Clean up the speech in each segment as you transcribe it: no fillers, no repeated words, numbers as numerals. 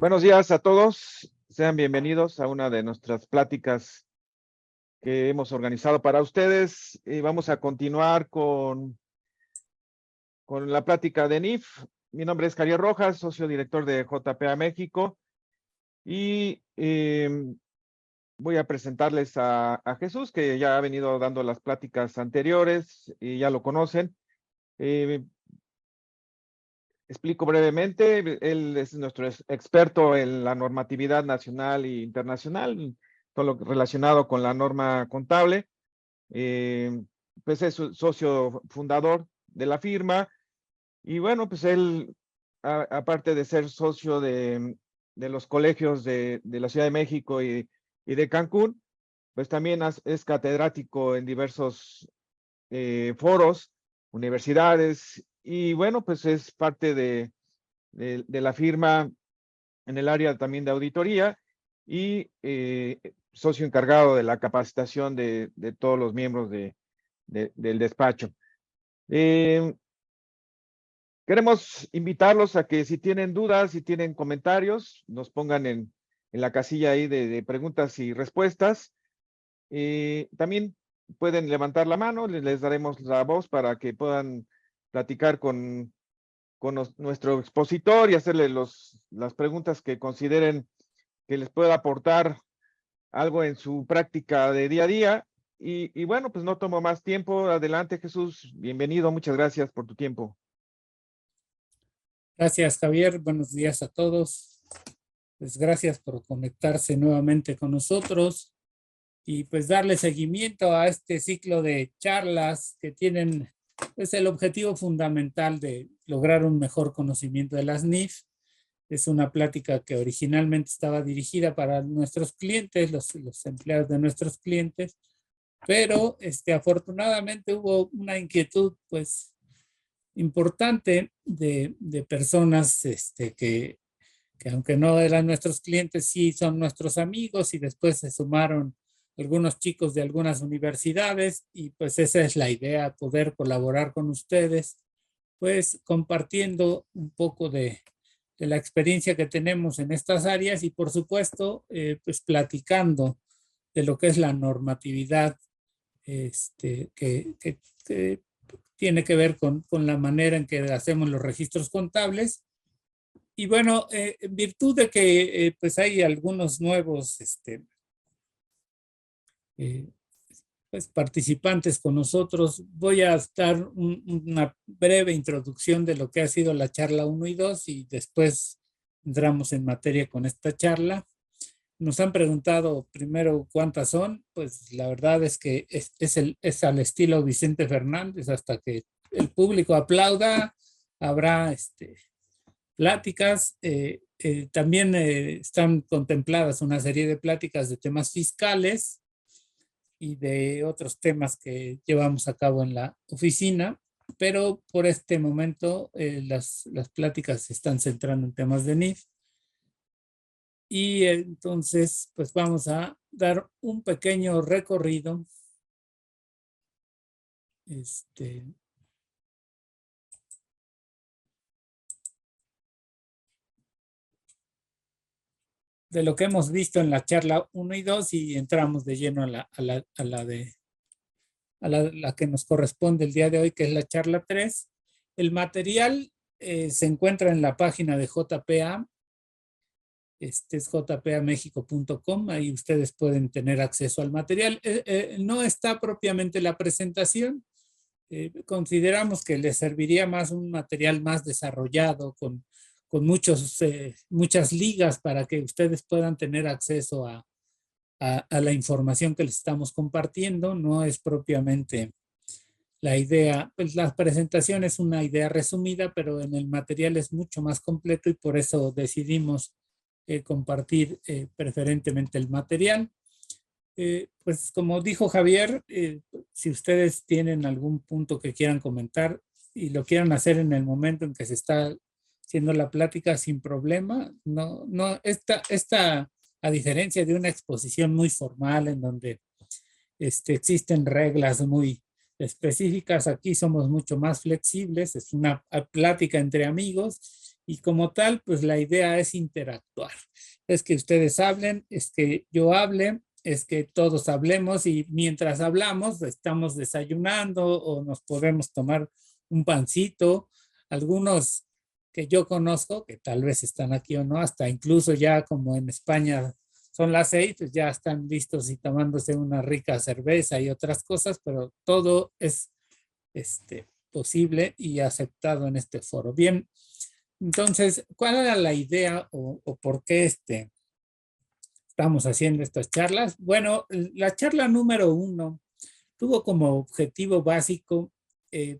Buenos días a todos. Sean bienvenidos a una de nuestras pláticas que hemos organizado para ustedes. Y vamos a continuar con la plática de NIF. Mi nombre es Javier Rojas, socio director de JPA México. Y voy a presentarles a Jesús, que ya ha venido dando las pláticas anteriores y ya lo conocen. Explico brevemente, él es nuestro experto en la normatividad nacional e internacional, todo lo relacionado con la norma contable. Pues es socio fundador de la firma y bueno, pues él, aparte de ser socio de los colegios de la Ciudad de México y de Cancún, pues también es catedrático en diversos foros, universidades, y bueno, pues es parte de la firma en el área también de auditoría y socio encargado de la capacitación de todos los miembros del despacho. Queremos invitarlos a que si tienen dudas, si tienen comentarios, nos pongan en la casilla ahí de preguntas y respuestas. También pueden levantar la mano, les daremos la voz para que puedan platicar con nuestro expositor y hacerle las preguntas que consideren que les pueda aportar algo en su práctica de día a día. Y bueno, pues no tomo más tiempo. Adelante, Jesús. Bienvenido. Muchas gracias por tu tiempo. Gracias, Javier. Buenos días a todos. Pues gracias por conectarse nuevamente con nosotros y pues darle seguimiento a este ciclo de charlas que tienen pues el objetivo fundamental de lograr un mejor conocimiento de las NIF. Es una plática que originalmente estaba dirigida para nuestros clientes, los empleados de nuestros clientes, pero afortunadamente hubo una inquietud pues importante de personas que aunque no eran nuestros clientes, sí son nuestros amigos, y después se sumaron algunos chicos de algunas universidades, y pues esa es la idea, poder colaborar con ustedes, pues compartiendo un poco de la experiencia que tenemos en estas áreas y por supuesto pues platicando de lo que es la normatividad que tiene que ver con la manera en que hacemos los registros contables. Y bueno, en virtud de que pues hay algunos nuevos pues participantes con nosotros, voy a dar una breve introducción de lo que ha sido la charla 1 y 2 y después entramos en materia con esta charla. Nos han preguntado primero cuántas son, pues la verdad es que es al estilo Vicente Fernández, hasta que el público aplauda, habrá pláticas. También están contempladas una serie de pláticas de temas fiscales y de otros temas que llevamos a cabo en la oficina, pero por este momento las pláticas se están centrando en temas de NIF. Y entonces, pues vamos a dar un pequeño recorrido de lo que hemos visto en la charla 1 y 2 y entramos de lleno a la que nos corresponde el día de hoy, que es la charla 3. El material se encuentra en la página de JPA. Es jpamexico.com, ahí ustedes pueden tener acceso al material. No está propiamente la presentación. Consideramos que les serviría más un material más desarrollado con muchas ligas para que ustedes puedan tener acceso a la información que les estamos compartiendo. No es propiamente la idea, pues la presentación es una idea resumida, pero en el material es mucho más completo y por eso decidimos compartir preferentemente el material. Pues como dijo Javier, si ustedes tienen algún punto que quieran comentar y lo quieran hacer en el momento en que se está haciendo la plática, sin problema. Esta a diferencia de una exposición muy formal en donde existen reglas muy específicas, aquí somos mucho más flexibles, es una plática entre amigos Y como tal, pues la idea es interactuar. Es que ustedes hablen, es que yo hable, es que todos hablemos y mientras hablamos estamos desayunando o nos podemos tomar un pancito. Algunos que yo conozco, que tal vez están aquí o no, hasta incluso ya como en España son las 6, pues ya están listos y tomándose una rica cerveza y otras cosas, pero todo es posible y aceptado en este foro. Bien, entonces, ¿cuál era la idea o por qué estamos haciendo estas charlas? Bueno, la charla número 1 tuvo como objetivo básico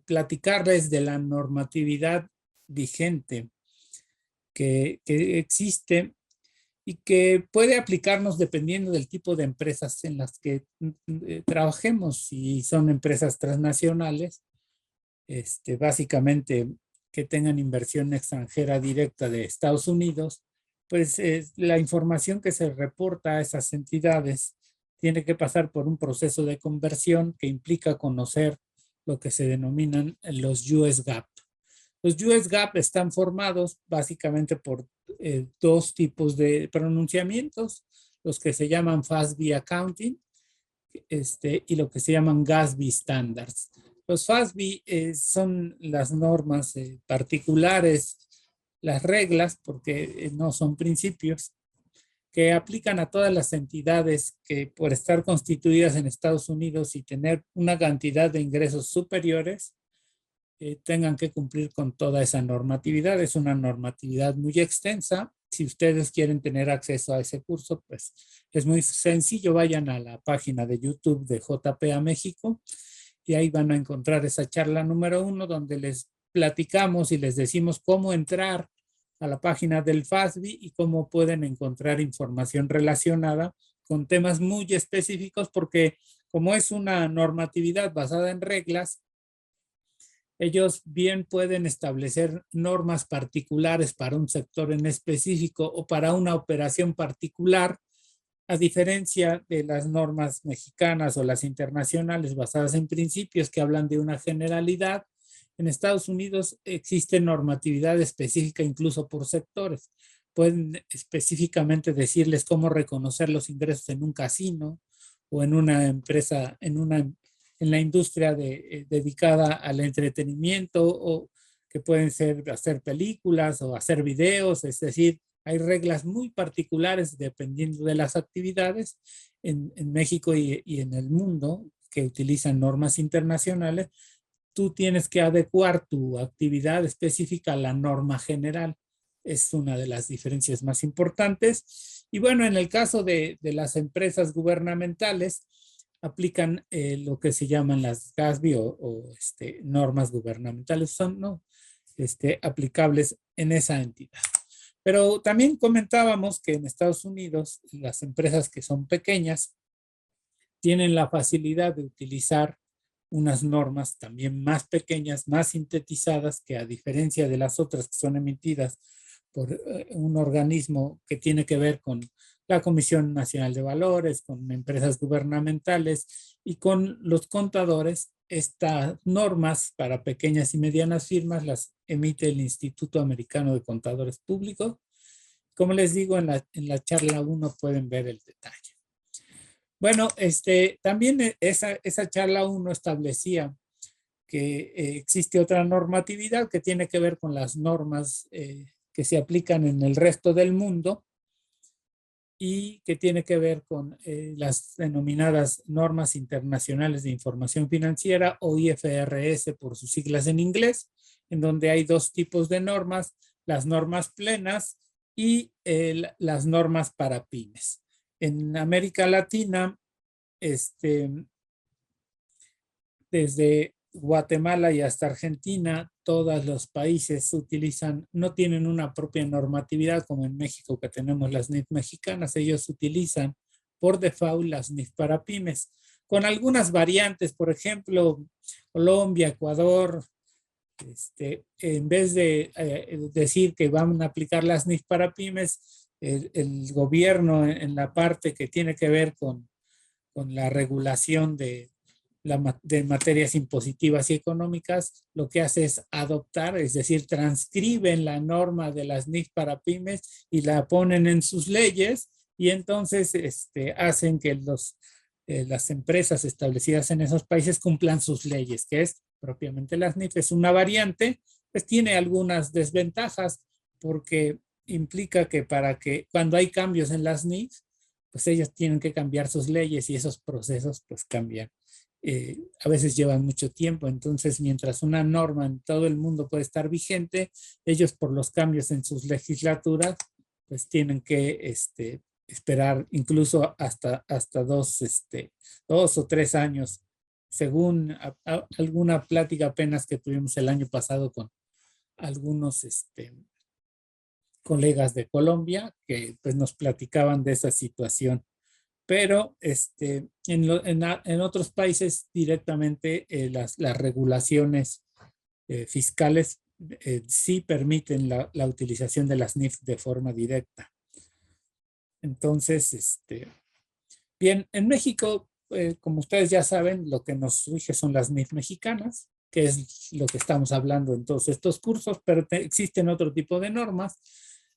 platicarles de la normatividad vigente que existe y que puede aplicarnos dependiendo del tipo de empresas en las que trabajemos. Si son empresas transnacionales, básicamente que tengan inversión extranjera directa de Estados Unidos, pues la información que se reporta a esas entidades tiene que pasar por un proceso de conversión que implica conocer lo que se denominan los US GAAP. Los US GAAP están formados básicamente por dos tipos de pronunciamientos, los que se llaman FASB Accounting y lo que se llaman GASB Standards. Los FASB son las normas particulares, las reglas, porque no son principios, que aplican a todas las entidades que por estar constituidas en Estados Unidos y tener una cantidad de ingresos superiores, tengan que cumplir con toda esa normatividad. Es una normatividad muy extensa. Si ustedes quieren tener acceso a ese curso, pues es muy sencillo. Vayan a la página de YouTube de JPA México y ahí van a encontrar esa charla número 1 donde les platicamos y les decimos cómo entrar a la página del FASB y cómo pueden encontrar información relacionada con temas muy específicos, porque como es una normatividad basada en reglas, ellos bien pueden establecer normas particulares para un sector en específico o para una operación particular, a diferencia de las normas mexicanas o las internacionales basadas en principios que hablan de una generalidad. En Estados Unidos existe normatividad específica incluso por sectores. Pueden específicamente decirles cómo reconocer los ingresos en un casino o en una empresa, en la industria dedicada al entretenimiento, o que pueden ser hacer películas o hacer videos. Es decir, hay reglas muy particulares dependiendo de las actividades en México y en el mundo que utilizan normas internacionales. Tú tienes que adecuar tu actividad específica a la norma general. Es una de las diferencias más importantes. Y bueno, en el caso de las empresas gubernamentales, aplican lo que se llaman las GASB o normas gubernamentales, son ¿no? aplicables en esa entidad. Pero también comentábamos que en Estados Unidos las empresas que son pequeñas tienen la facilidad de utilizar unas normas también más pequeñas, más sintetizadas, que a diferencia de las otras que son emitidas por un organismo que tiene que ver con la Comisión Nacional de Valores, con empresas gubernamentales y con los contadores. Estas normas para pequeñas y medianas firmas las emite el Instituto Americano de Contadores Públicos. Como les digo, en la charla 1 pueden ver el detalle. Bueno, también esa charla 1 establecía que existe otra normatividad que tiene que ver con las normas que se aplican en el resto del mundo y que tiene que ver con las denominadas normas internacionales de información financiera, o IFRS por sus siglas en inglés, en donde hay dos tipos de normas: las normas plenas y las normas para pymes. En América Latina, desde Guatemala y hasta Argentina, todos los países no tienen una propia normatividad como en México, que tenemos las NIF mexicanas. Ellos utilizan por default las NIF para pymes, con algunas variantes. Por ejemplo, Colombia, Ecuador, en vez de decir que van a aplicar las NIF para pymes, el gobierno en la parte que tiene que ver con la regulación de de materias impositivas y económicas, lo que hace es adoptar, es decir, transcriben la norma de las NIF para pymes y la ponen en sus leyes, y entonces hacen que las empresas establecidas en esos países cumplan sus leyes, que es propiamente las NIF. Es una variante, pues tiene algunas desventajas, porque implica que cuando hay cambios en las NIF, pues ellos tienen que cambiar sus leyes, y esos procesos pues cambian. A veces llevan mucho tiempo. Entonces, mientras una norma en todo el mundo puede estar vigente, ellos, por los cambios en sus legislaturas, pues tienen que esperar incluso hasta 2 o 3 años, según alguna plática apenas que tuvimos el año pasado con algunos colegas de Colombia, que pues nos platicaban de esa situación. Pero en otros países directamente las regulaciones fiscales sí permiten la utilización de las NIF de forma directa. Entonces, bien, en México, como ustedes ya saben, lo que nos rige son las NIF mexicanas, que es lo que estamos hablando en todos estos cursos, pero existen otro tipo de normas,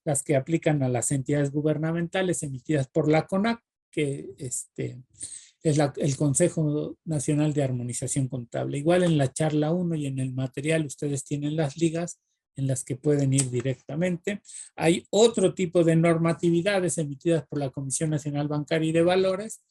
las que aplican a las entidades gubernamentales emitidas por la CONAC, que es el Consejo Nacional de Armonización Contable. Igual en la charla 1 y en el material ustedes tienen las ligas en las que pueden ir directamente. Hay otro tipo de normatividades emitidas por la Comisión Nacional Bancaria y de Valores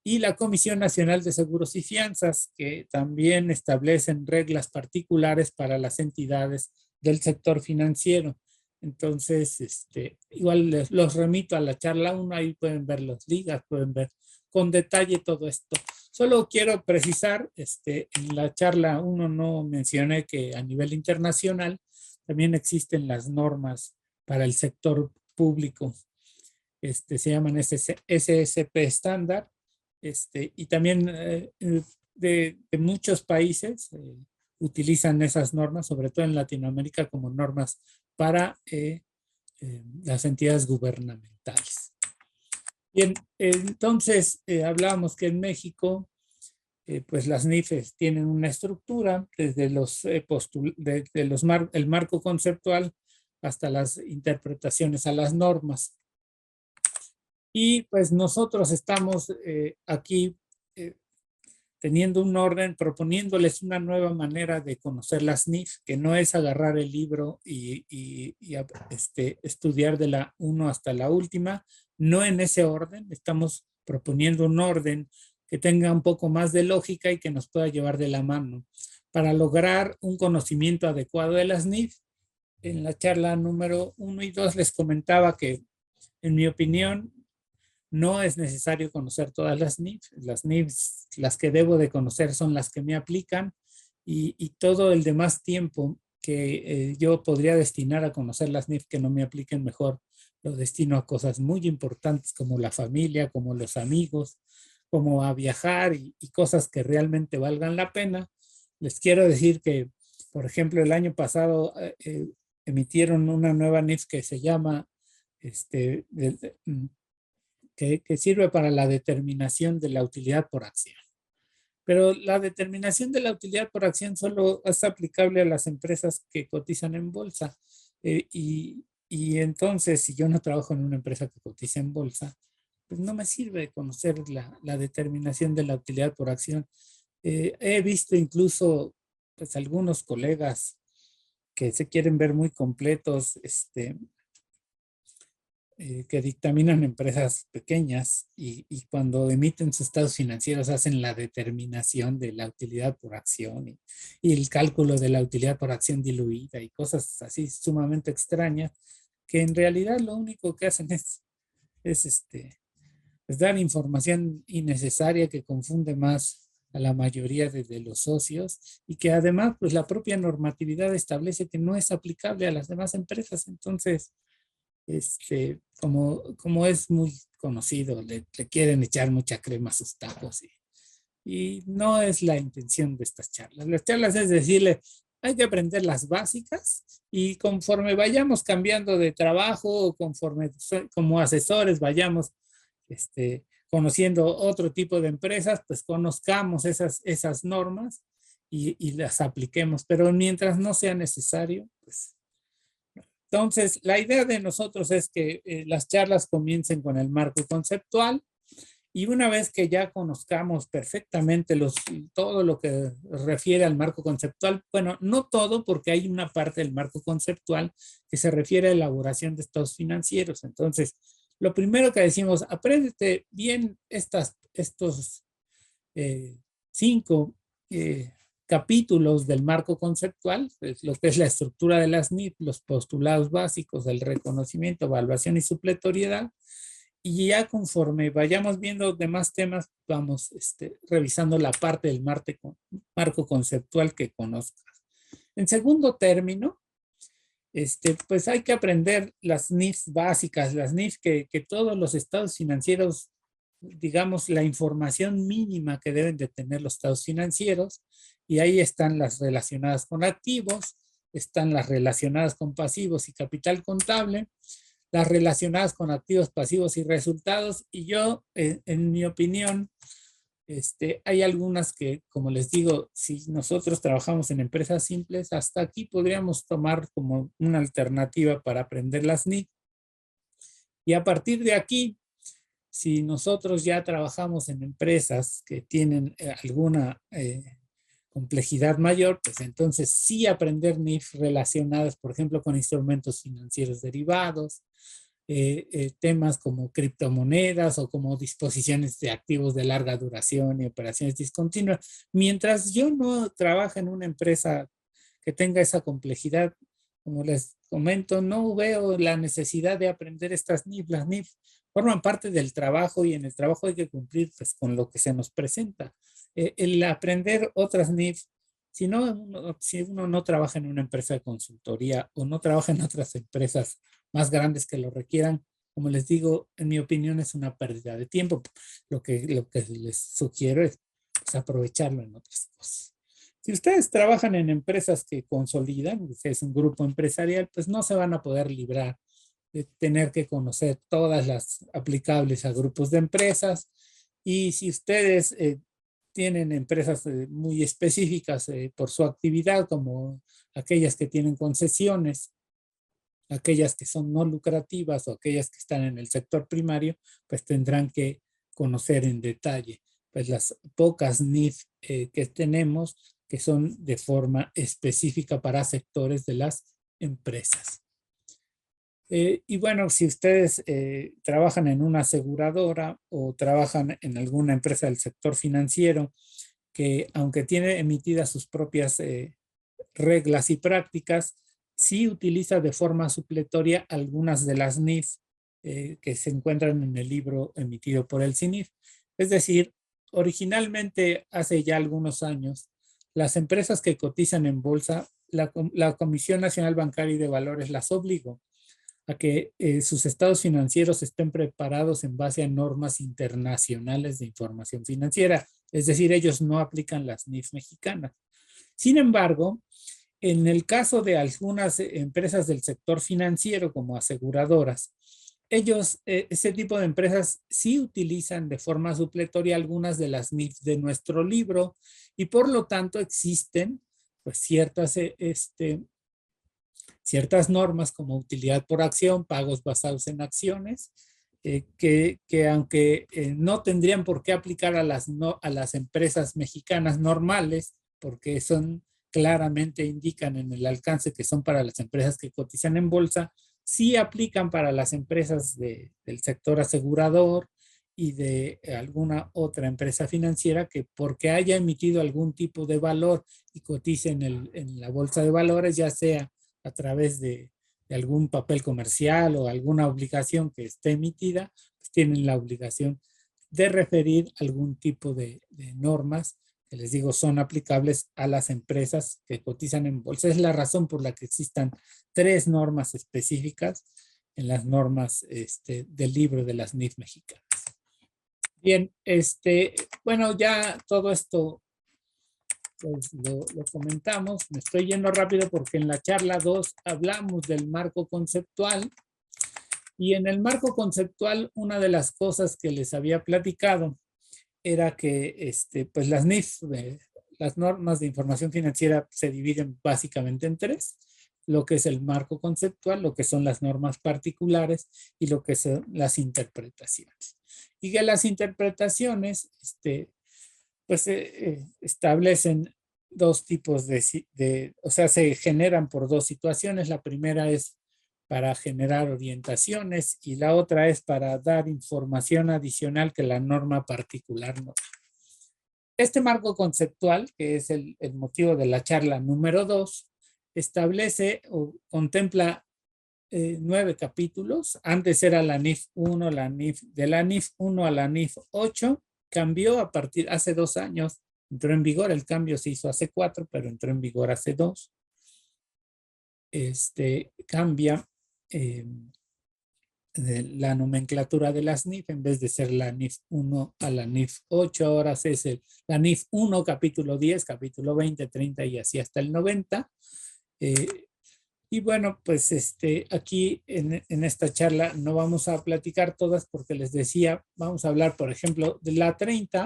y la Comisión Nacional de Seguros y Fianzas, que también establecen reglas particulares para las entidades del sector financiero. Entonces, igual los remito a la charla 1, ahí pueden ver las ligas, pueden ver con detalle todo esto. Solo quiero precisar, en la charla 1 no mencioné que a nivel internacional también existen las normas para el sector público. Se llaman SSP estándar, y también de muchos países utilizan esas normas, sobre todo en Latinoamérica, como normas para las entidades gubernamentales. Bien, entonces hablábamos que en México pues las NIFes tienen una estructura desde el marco conceptual hasta las interpretaciones a las normas. Y pues nosotros estamos aquí teniendo un orden, proponiéndoles una nueva manera de conocer las NIF, que no es agarrar el libro y estudiar de la 1 hasta la última, no en ese orden. Estamos proponiendo un orden que tenga un poco más de lógica y que nos pueda llevar de la mano para lograr un conocimiento adecuado de las NIF. En la charla número 1 y 2 les comentaba que, en mi opinión, no es necesario conocer todas las NIF. Las NIF, las que debo de conocer son las que me aplican, y todo el demás tiempo que yo podría destinar a conocer las NIF que no me apliquen, mejor lo destino a cosas muy importantes como la familia, como los amigos, como a viajar y cosas que realmente valgan la pena. Les quiero decir que, por ejemplo, el año pasado emitieron una nueva NIF que se llama que sirve para la determinación de la utilidad por acción. Pero la determinación de la utilidad por acción solo es aplicable a las empresas que cotizan en bolsa. Y entonces, si yo no trabajo en una empresa que cotiza en bolsa, pues no me sirve conocer la determinación de la utilidad por acción. He visto incluso pues algunos colegas que se quieren ver muy completos, que dictaminan empresas pequeñas y cuando emiten sus estados financieros hacen la determinación de la utilidad por acción y el cálculo de la utilidad por acción diluida y cosas así sumamente extrañas, que en realidad lo único que hacen es dar información innecesaria que confunde más a la mayoría de los socios, y que además pues la propia normatividad establece que no es aplicable a las demás empresas. Entonces, como es muy conocido, le quieren echar mucha crema a sus tacos, y no es la intención de estas charlas. Las charlas es decirle, hay que aprender las básicas, y conforme vayamos cambiando de trabajo, conforme como asesores vayamos conociendo otro tipo de empresas, pues conozcamos esas normas y las apliquemos, pero mientras no sea necesario, pues. Entonces, la idea de nosotros es que las charlas comiencen con el marco conceptual y una vez que ya conozcamos perfectamente todo lo que refiere al marco conceptual, bueno, no todo, porque hay una parte del marco conceptual que se refiere a elaboración de estados financieros. Entonces, lo primero que decimos, apréndete bien estos 5 capítulos del marco conceptual, lo que es la estructura de las NIF, los postulados básicos, el reconocimiento, evaluación y supletoriedad. Y ya conforme vayamos viendo demás temas, vamos revisando la parte del marco conceptual que conozcas. En segundo término, pues hay que aprender las NIFs básicas, las NIFs que todos los estados financieros, digamos, la información mínima que deben de tener los estados financieros, y ahí están las relacionadas con activos, están las relacionadas con pasivos y capital contable, las relacionadas con activos, pasivos y resultados, y yo, en mi opinión, hay algunas que, como les digo, si nosotros trabajamos en empresas simples, hasta aquí podríamos tomar como una alternativa para aprender las NIF. Y a partir de aquí, si nosotros ya trabajamos en empresas que tienen alguna complejidad mayor, pues entonces sí aprender NIF relacionadas, por ejemplo, con instrumentos financieros derivados, temas como criptomonedas o como disposiciones de activos de larga duración y operaciones discontinuas. Mientras yo no trabaje en una empresa que tenga esa complejidad, como les comento, no veo la necesidad de aprender estas NIF. Las NIF forman parte del trabajo y en el trabajo hay que cumplir pues, con lo que se nos presenta. El aprender otras NIF, si uno no trabaja en una empresa de consultoría o no trabaja en otras empresas más grandes que lo requieran, como les digo, en mi opinión es una pérdida de tiempo. Lo que les sugiero es pues, aprovecharlo en otras cosas. Si ustedes trabajan en empresas que consolidan, si es un grupo empresarial, pues no se van a poder librar de tener que conocer todas las aplicables a grupos de empresas. Y si ustedes tienen empresas muy específicas por su actividad, como aquellas que tienen concesiones, aquellas que son no lucrativas o aquellas que están en el sector primario, pues tendrán que conocer en detalle pues las pocas NIF que tenemos que son de forma específica para sectores de las empresas. Y bueno, si ustedes trabajan en una aseguradora o trabajan en alguna empresa del sector financiero que aunque tiene emitidas sus propias reglas y prácticas, sí utiliza de forma supletoria algunas de las NIF que se encuentran en el libro emitido por el CINIF. Es decir, originalmente hace ya algunos años, las empresas que cotizan en bolsa, la Comisión Nacional Bancaria y de Valores las obligó a que sus estados financieros estén preparados en base a normas internacionales de información financiera. Es decir, ellos no aplican las NIF mexicanas. Sin embargo, en el caso de algunas empresas del sector financiero como aseguradoras, ellos, ese tipo de empresas sí utilizan de forma supletoria algunas de las NIF de nuestro libro y por lo tanto existen pues ciertas normas como utilidad por acción, pagos basados en acciones, que aunque no tendrían por qué aplicar a las empresas mexicanas normales, porque son claramente indican en el alcance que son para las empresas que cotizan en bolsa, sí aplican para las empresas del sector asegurador y de alguna otra empresa financiera que porque haya emitido algún tipo de valor y cotice en la bolsa de valores, ya sea a través de algún papel comercial o alguna obligación que esté emitida, pues tienen la obligación de referir algún tipo de normas que les digo son aplicables a las empresas que cotizan en bolsa. Es la razón por la que existan 3 normas específicas en las normas del libro de las NIF mexicanas. Bien, bueno, ya todo esto pues lo comentamos. Me estoy yendo rápido porque en la charla 2 hablamos del marco conceptual Y en el marco conceptual, una de las cosas que les había platicado era que pues las NIF, las normas de información financiera, se dividen básicamente en tres: lo que es el marco conceptual, lo que son las normas particulares y lo que son las interpretaciones. Y que las interpretaciones pues establecen dos tipos o sea, se generan por dos situaciones. La primera es para generar orientaciones y la otra es para dar información adicional que la norma particular no da. Este marco conceptual, que es el motivo de la charla número 2, establece o contempla 9 capítulos. Antes era la NIF 1, de la NIF 1 a la NIF 8, cambió a partir, hace 2 años, entró en vigor. El cambio se hizo hace 4, pero entró en vigor hace 2. Cambia la nomenclatura de las NIF. En vez de ser la NIF 1 a la NIF 8, ahora es la NIF 1, capítulo 10, capítulo 20, 30 y así hasta el 90. Y bueno, pues aquí en esta charla no vamos a platicar todas, porque les decía, vamos a hablar, por ejemplo, de la 30,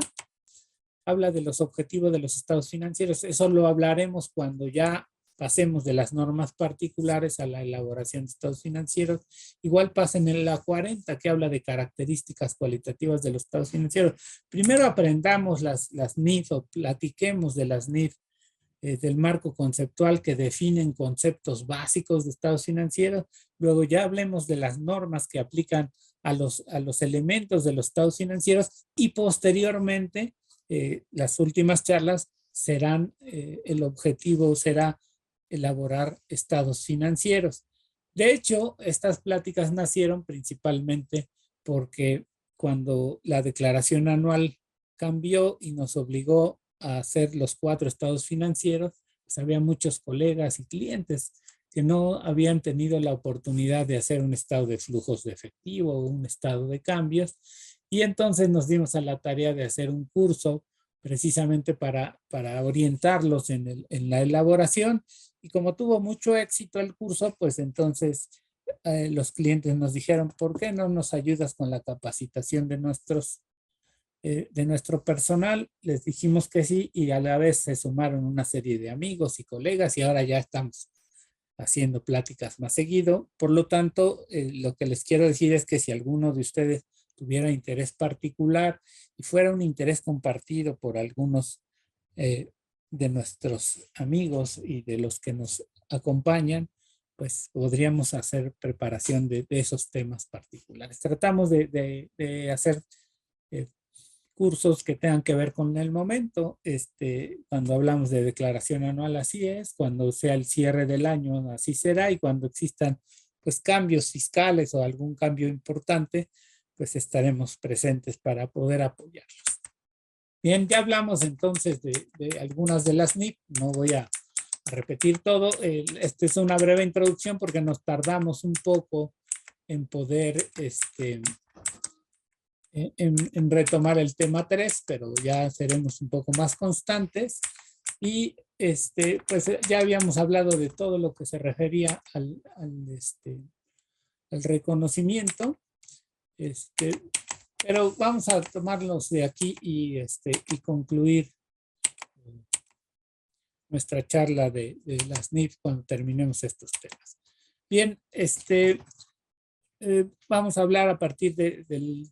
habla de los objetivos de los estados financieros. Eso lo hablaremos cuando ya pasemos de las normas particulares a la elaboración de estados financieros. Igual pasa en la 40, que habla de características cualitativas de los estados financieros. Primero aprendamos las NIF, o platiquemos de las NIF, del marco conceptual, que definen conceptos básicos de estados financieros. Luego ya hablemos de las normas que aplican a los elementos de los estados financieros, y posteriormente las últimas charlas serán, el objetivo será elaborar estados financieros. De hecho, estas pláticas nacieron principalmente porque cuando la declaración anual cambió y nos obligó a hacer los 4 estados financieros, pues había muchos colegas y clientes que no habían tenido la oportunidad de hacer un estado de flujos de efectivo o un estado de cambios, y entonces nos dimos a la tarea de hacer un curso precisamente para orientarlos en la elaboración. Y como tuvo mucho éxito el curso, pues entonces los clientes nos dijeron: ¿por qué no nos ayudas con la capacitación de nuestro personal? Les dijimos que sí, y a la vez se sumaron una serie de amigos y colegas, y ahora ya estamos haciendo pláticas más seguido. Por lo tanto, lo que les quiero decir es que si alguno de ustedes tuviera interés particular y fuera un interés compartido por algunos de nuestros amigos y de los que nos acompañan, pues podríamos hacer preparación de esos temas particulares. Tratamos de hacer cursos que tengan que ver con el momento. Cuando hablamos de declaración anual, así es; cuando sea el cierre del año, así será; y cuando existan pues cambios fiscales o algún cambio importante, pues estaremos presentes para poder apoyarlos. Bien, ya hablamos entonces de algunas de las NIF, no voy a repetir todo. Esta es una breve introducción porque nos tardamos un poco en poder en retomar el tema 3, pero ya seremos un poco más constantes. Y pues ya habíamos hablado de todo lo que se refería al reconocimiento, pero vamos a tomarlos de aquí y concluir nuestra charla de las NIF cuando terminemos estos temas. Bien, vamos a hablar a partir del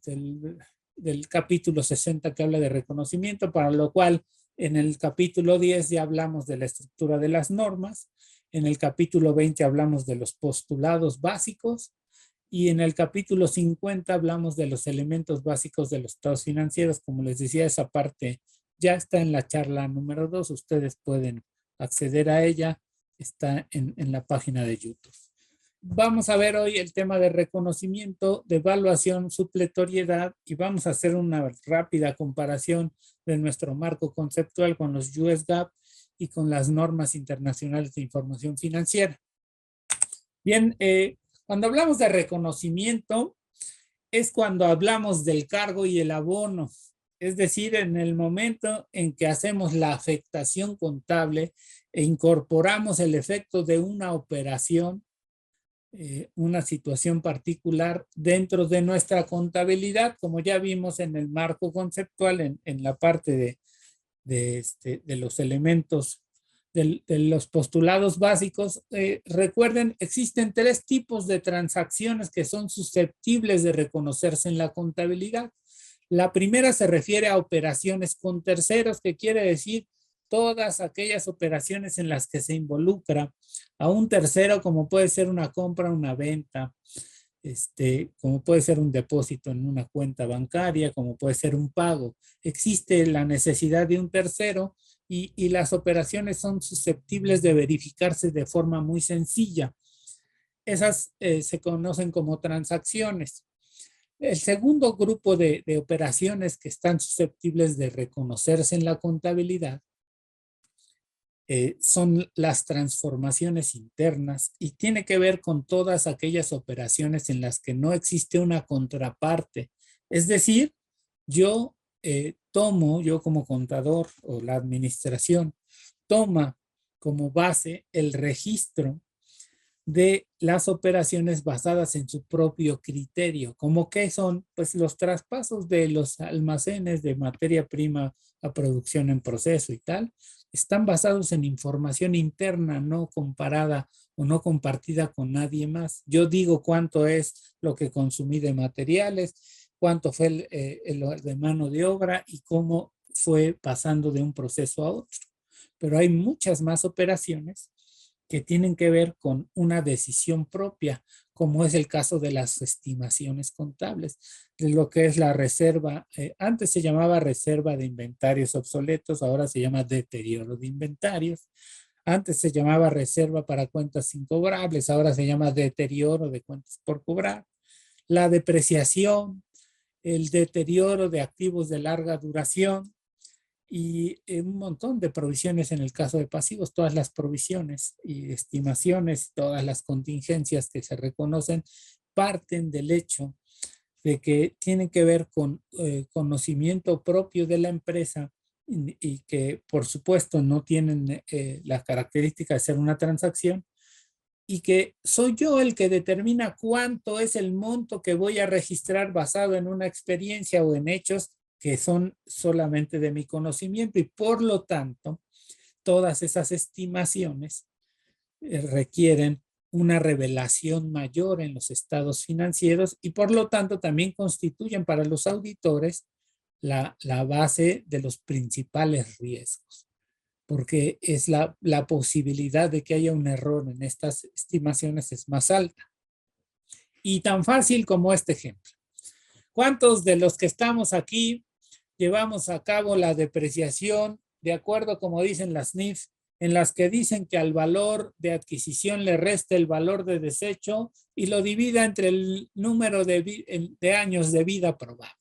capítulo 60, que habla de reconocimiento, para lo cual en el capítulo 10 ya hablamos de la estructura de las normas. En el capítulo 20 hablamos de los postulados básicos, y en el capítulo 50 hablamos de los elementos básicos de los estados financieros. Como les decía, esa parte ya está en la charla número 2. Ustedes pueden acceder a ella, está en la página de YouTube. Vamos a ver hoy el tema de reconocimiento, de evaluación, supletoriedad, y vamos a hacer una rápida comparación de nuestro marco conceptual con los US GAAP y con las normas internacionales de información financiera. Bien, cuando hablamos de reconocimiento es cuando hablamos del cargo y el abono, es decir, en el momento en que hacemos la afectación contable e incorporamos el efecto de una operación una situación particular dentro de nuestra contabilidad, como ya vimos en el marco conceptual, en la parte de los elementos, de los postulados básicos. Recuerden, existen 3 tipos de transacciones que son susceptibles de reconocerse en la contabilidad. La primera se refiere a operaciones con terceros, que quiere decir todas aquellas operaciones en las que se involucra a un tercero, como puede ser una compra, una venta, como puede ser un depósito en una cuenta bancaria, como puede ser un pago. Existe la necesidad de un tercero y las operaciones son susceptibles de verificarse de forma muy sencilla. Esas se conocen como transacciones. El segundo grupo de operaciones que están susceptibles de reconocerse en la contabilidad son las transformaciones internas y tiene que ver con todas aquellas operaciones en las que no existe una contraparte. Es decir, yo yo como contador o la administración toma como base el registro de las operaciones basadas en su propio criterio, como que son pues los traspasos de los almacenes de materia prima a producción en proceso y tal, están basados en información interna, no comparada o no compartida con nadie más. Yo digo cuánto es lo que consumí de materiales, cuánto fue el de mano de obra y cómo fue pasando de un proceso a otro. Pero hay muchas más operaciones que tienen que ver con una decisión propia, como es el caso de las estimaciones contables, de lo que es la reserva. Antes se llamaba reserva de inventarios obsoletos, ahora se llama deterioro de inventarios. Antes se llamaba reserva para cuentas incobrables, ahora se llama deterioro de cuentas por cobrar. La depreciación, el deterioro de activos de larga duración, y un montón de provisiones en el caso de pasivos, todas las provisiones y estimaciones, todas las contingencias que se reconocen parten del hecho de que tienen que ver con conocimiento propio de la empresa y que por supuesto no tienen la característica de ser una transacción y que soy yo el que determina cuánto es el monto que voy a registrar basado en una experiencia o en hechos que son solamente de mi conocimiento y por lo tanto todas esas estimaciones requieren una revelación mayor en los estados financieros y por lo tanto también constituyen para los auditores la base de los principales riesgos, porque es la posibilidad de que haya un error en estas estimaciones es más alta. Y tan fácil como este ejemplo. ¿Cuántos de los que estamos aquí llevamos a cabo la depreciación de acuerdo, como dicen las NIF, en las que dicen que al valor de adquisición le resta el valor de desecho y lo divida entre el número de años de vida probable?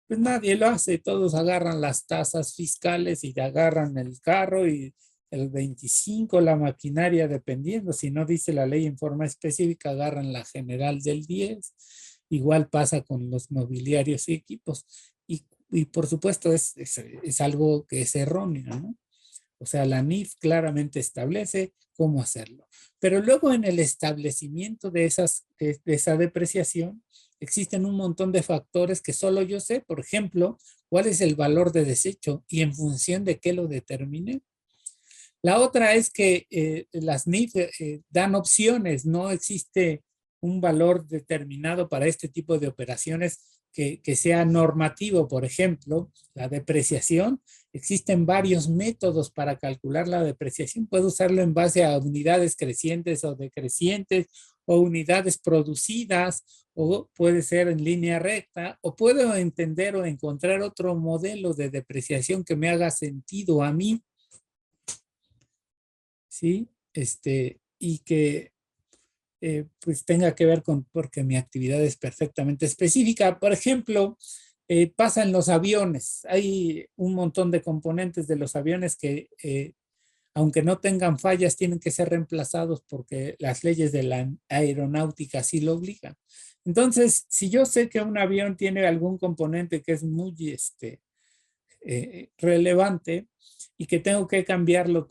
Pues nadie lo hace, todos agarran las tasas fiscales y agarran el carro y el 25, la maquinaria, dependiendo, si no dice la ley en forma específica, agarran la general del 10. Igual pasa con los mobiliarios y equipos. Y por supuesto es algo que es erróneo, ¿no? O sea, la NIF claramente establece cómo hacerlo. Pero luego en el establecimiento de esa depreciación, existen un montón de factores que solo yo sé. Por ejemplo, cuál es el valor de desecho y en función de qué lo determine. La otra es que las NIF dan opciones, no existe un valor determinado para este tipo de operaciones que sea normativo. Por ejemplo, la depreciación, existen varios métodos para calcular la depreciación. Puedo usarlo en base a unidades crecientes o decrecientes o unidades producidas, o puede ser en línea recta, o puedo entender o encontrar otro modelo de depreciación que me haga sentido a mí. ¿Sí? Y que pues tenga que ver con, porque mi actividad es perfectamente específica. Por ejemplo, pasa en los aviones. Hay un montón de componentes de los aviones que, aunque no tengan fallas, tienen que ser reemplazados porque las leyes de la aeronáutica así lo obligan. Entonces, si yo sé que un avión tiene algún componente que es muy relevante y que tengo que cambiarlo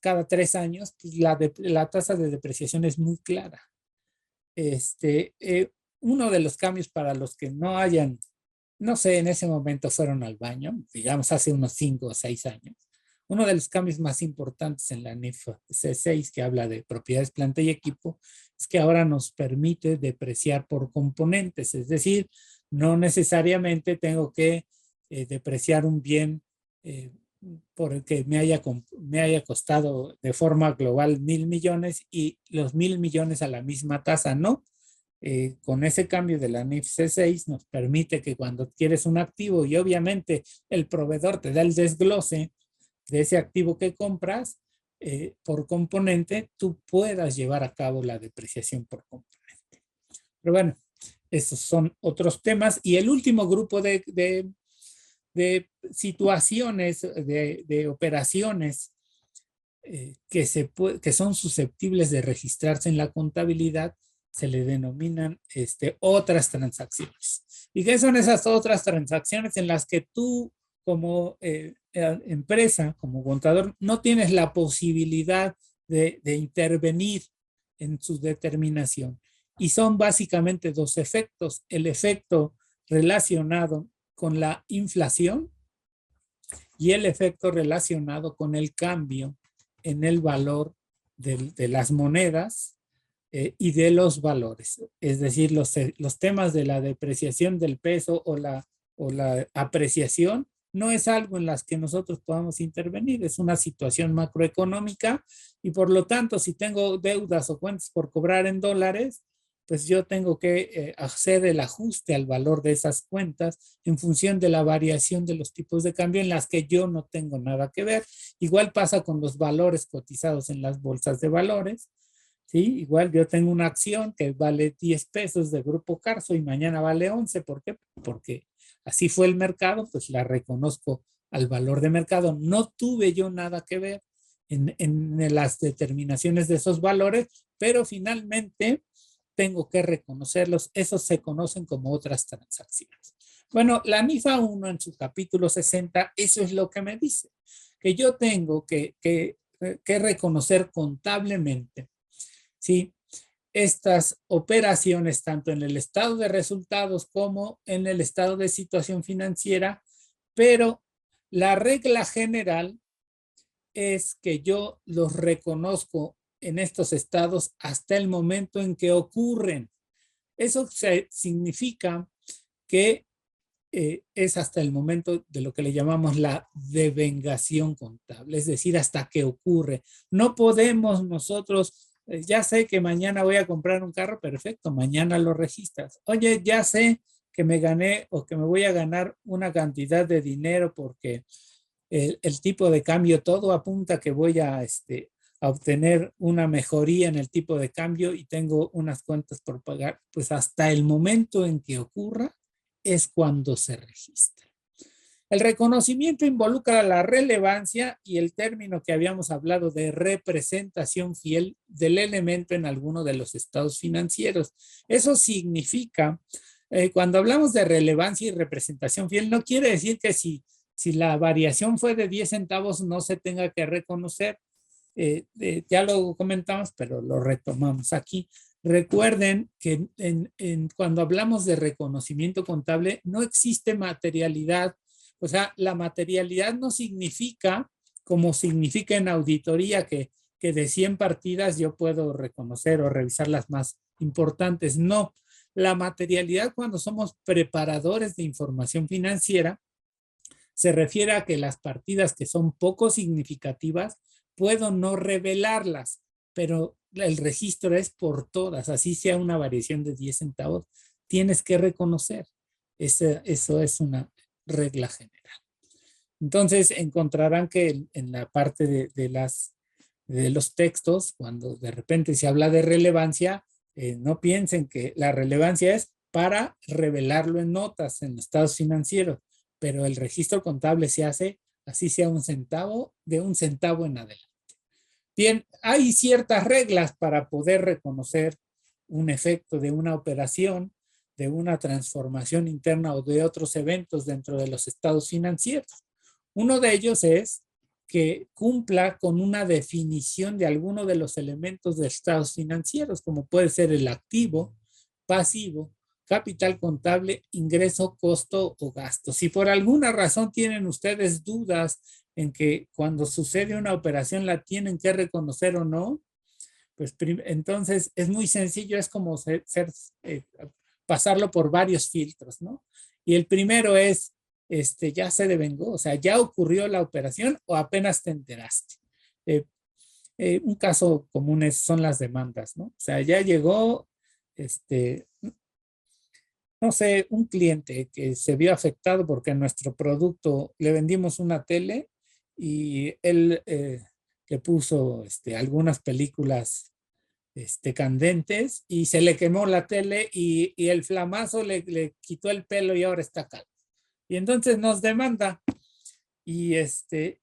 cada 3 años, pues la tasa de depreciación es muy clara. uno de los cambios para los que no hayan, no sé, en ese momento fueron al baño, digamos hace unos 5 o 6 años, uno de los cambios más importantes en la NIF C6, que habla de propiedades, planta y equipo, es que ahora nos permite depreciar por componentes, es decir, no necesariamente tengo que depreciar un bien porque me haya costado de forma global 1,000 millones y los 1,000 millones a la misma tasa, no. Con ese cambio de la NIF C6 nos permite que cuando quieres un activo y obviamente el proveedor te da el desglose de ese activo que compras por componente, tú puedas llevar a cabo la depreciación por componente. Pero bueno, esos son otros temas. Y el último grupo de situaciones, de operaciones que son susceptibles de registrarse en la contabilidad, se le denominan otras transacciones. ¿Y qué son esas otras transacciones en las que tú como empresa, como contador, no tienes la posibilidad de intervenir en su determinación? Y son básicamente dos efectos. El efecto relacionado con la inflación y el efecto relacionado con el cambio en el valor de las monedas y de los valores. Es decir, los temas de la depreciación del peso o la apreciación no es algo en las que nosotros podamos intervenir, es una situación macroeconómica y por lo tanto, si tengo deudas o cuentas por cobrar en dólares, pues yo tengo que hacer el ajuste al valor de esas cuentas en función de la variación de los tipos de cambio en las que yo no tengo nada que ver. Igual pasa con los valores cotizados en las bolsas de valores. ¿Sí? Igual yo tengo una acción que vale 10 pesos de Grupo Carso y mañana vale 11. ¿Por qué? Porque así fue el mercado, pues la reconozco al valor de mercado. No tuve yo nada que ver en las determinaciones de esos valores, pero finalmente tengo que reconocerlos. Esos se conocen como otras transacciones. Bueno, la NIFA 1 en su capítulo 60, eso es lo que me dice, que yo tengo que reconocer contablemente, ¿sí?, estas operaciones tanto en el estado de resultados como en el estado de situación financiera, pero la regla general es que yo los reconozco en estos estados hasta el momento en que ocurren. Eso significa que es hasta el momento de lo que le llamamos la devengación contable, es decir, hasta que ocurre. No podemos nosotros, ya sé que mañana voy a comprar un carro, perfecto, mañana lo registras. Oye, ya sé que me gané o que me voy a ganar una cantidad de dinero porque el tipo de cambio, todo apunta que voy a obtener una mejoría en el tipo de cambio y tengo unas cuentas por pagar, pues hasta el momento en que ocurra es cuando se registra. El reconocimiento involucra la relevancia y el término que habíamos hablado de representación fiel del elemento en alguno de los estados financieros. Eso significa, cuando hablamos de relevancia y representación fiel, no quiere decir que si la variación fue de 10 centavos no se tenga que reconocer. Ya lo comentamos, pero lo retomamos aquí. Recuerden que cuando hablamos de reconocimiento contable no existe materialidad. O sea, la materialidad no significa, como significa en auditoría, que de 100 partidas yo puedo reconocer o revisar las más importantes. No, la materialidad cuando somos preparadores de información financiera se refiere a que las partidas que son poco significativas puedo no revelarlas, pero el registro es por todas, así sea una variación de 10 centavos, tienes que reconocer. Eso es una regla general. Entonces encontrarán que en la parte de los textos, cuando de repente se habla de relevancia, no piensen que la relevancia es para revelarlo en notas, en estados financieros, pero el registro contable se hace así sea un centavo, de un centavo en adelante. Bien, hay ciertas reglas para poder reconocer un efecto de una operación, de una transformación interna o de otros eventos dentro de los estados financieros. Uno de ellos es que cumpla con una definición de alguno de los elementos de estados financieros, como puede ser el activo, pasivo, capital contable, ingreso, costo o gasto. Si por alguna razón tienen ustedes dudas en que cuando sucede una operación la tienen que reconocer o no, pues entonces es muy sencillo, es como pasarlo por varios filtros, ¿no? Y el primero es, ya se devengó, o sea, ya ocurrió la operación o apenas te enteraste. Un caso común son las demandas, ¿no? O sea, ya llegó, no sé, un cliente que se vio afectado porque en nuestro producto le vendimos una tele y él le puso algunas películas candentes y se le quemó la tele y el flamazo le quitó el pelo y ahora está calvo. Y entonces nos demanda. Y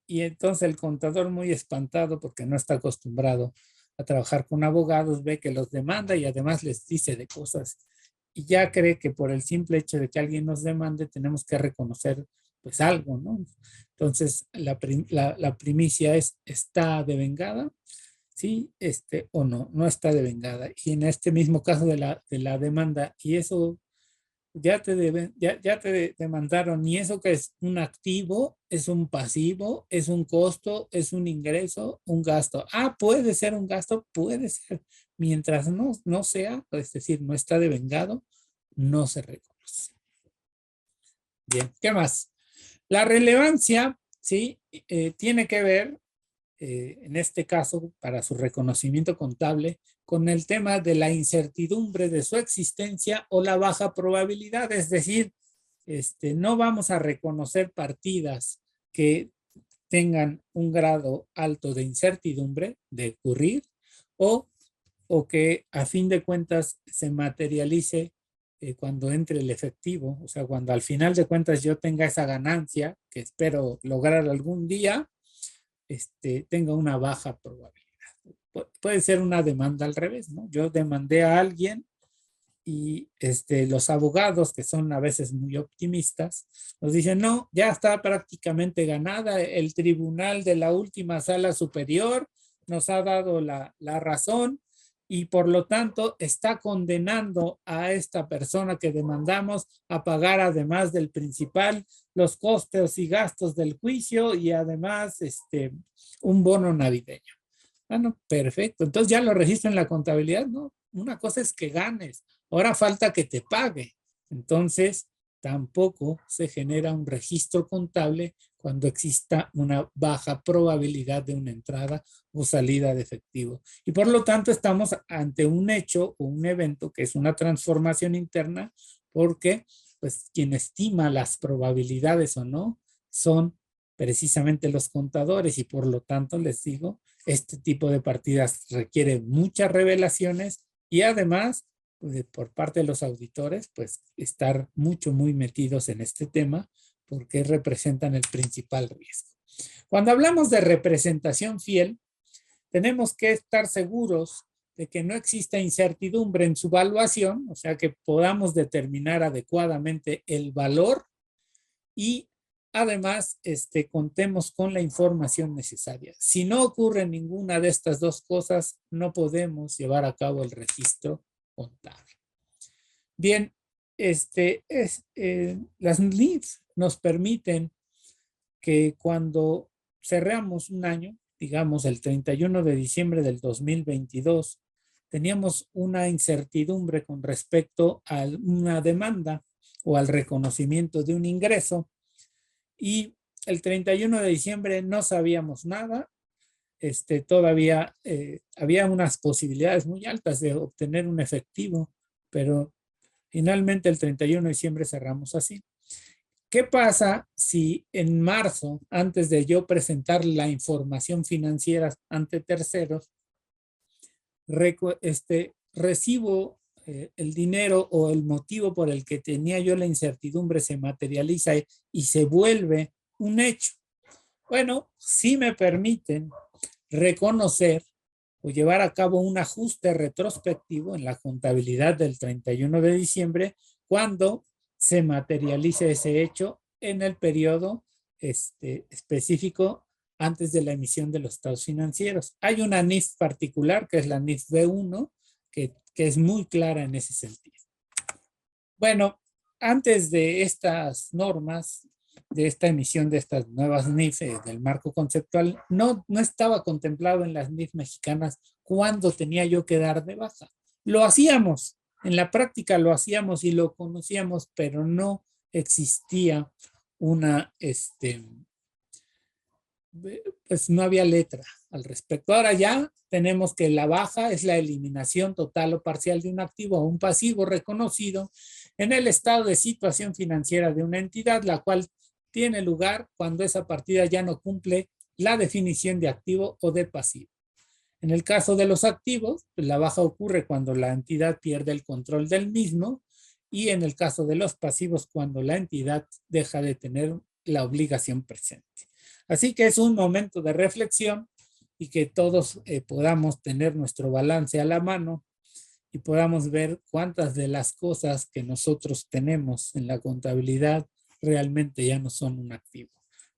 entonces el contador, muy espantado porque no está acostumbrado a trabajar con abogados, ve que los demanda y además les dice de cosas. Y ya cree que por el simple hecho de que alguien nos demande tenemos que reconocer pues algo, ¿no? Entonces la primicia es, ¿está devengada? Sí, o no, no está devengada. Y en este mismo caso de la demanda, y eso ya te demandaron, y eso que es un activo, es un pasivo, es un costo, es un ingreso, un gasto. Ah, puede ser un gasto, puede ser. Mientras no sea, es decir, no está devengado, no se reconoce. Bien, ¿qué más? La relevancia, ¿sí? Tiene que ver en este caso, para su reconocimiento contable, con el tema de la incertidumbre de su existencia o la baja probabilidad, es decir, no vamos a reconocer partidas que tengan un grado alto de incertidumbre de ocurrir o que a fin de cuentas se materialice cuando entre el efectivo, o sea, cuando al final de cuentas yo tenga esa ganancia que espero lograr algún día, tenga una baja probabilidad. Puede ser una demanda al revés, ¿no? Yo demandé a alguien y los abogados, que son a veces muy optimistas, nos dicen, no, ya está prácticamente ganada, el tribunal de la última sala superior nos ha dado la razón y por lo tanto está condenando a esta persona que demandamos a pagar además del principal los costes y gastos del juicio y además un bono navideño. Ah, no, perfecto. Entonces ya lo registro en la contabilidad, ¿no? Una cosa es que ganes, ahora falta que te pague. Entonces tampoco se genera un registro contable cuando exista una baja probabilidad de una entrada o salida de efectivo. Y por lo tanto estamos ante un hecho o un evento que es una transformación interna porque pues quien estima las probabilidades o no son precisamente los contadores y por lo tanto les digo, este tipo de partidas requiere muchas revelaciones y además por parte de los auditores pues estar muy metidos en este tema porque representan el principal riesgo. Cuando hablamos de representación fiel, tenemos que estar seguros de que no exista incertidumbre en su valuación, o sea, que podamos determinar adecuadamente el valor y además contemos con la información necesaria. Si no ocurre ninguna de estas dos cosas, no podemos llevar a cabo el registro contable. Bien, las NIFs nos permiten que cuando cerramos un año, digamos el 31 de diciembre del 2022, teníamos una incertidumbre con respecto a una demanda o al reconocimiento de un ingreso y el 31 de diciembre no sabíamos nada, todavía había unas posibilidades muy altas de obtener un efectivo, pero finalmente el 31 de diciembre cerramos así. ¿Qué pasa si en marzo, antes de yo presentar la información financiera ante terceros, recibo el dinero o el motivo por el que tenía yo la incertidumbre se materializa y se vuelve un hecho? Bueno, sí me permiten reconocer o llevar a cabo un ajuste retrospectivo en la contabilidad del 31 de diciembre cuando se materialice ese hecho en el periodo específico antes de la emisión de los estados financieros. Hay una NIF particular, que es la NIF B1, que es muy clara en ese sentido. Bueno, antes de estas normas, de esta emisión de estas nuevas NIF del marco conceptual, no estaba contemplado en las NIF mexicanas cuándo tenía yo que dar de baja. Lo hacíamos, en la práctica lo hacíamos y lo conocíamos, pero no existía una, pues no había letra al respecto. Ahora ya tenemos que la baja es la eliminación total o parcial de un activo o un pasivo reconocido en el estado de situación financiera de una entidad, la cual tiene lugar cuando esa partida ya no cumple la definición de activo o de pasivo. En el caso de los activos, pues la baja ocurre cuando la entidad pierde el control del mismo, y en el caso de los pasivos, cuando la entidad deja de tener la obligación presente. Así que es un momento de reflexión y que todos podamos tener nuestro balance a la mano y podamos ver cuántas de las cosas que nosotros tenemos en la contabilidad realmente ya no son un activo.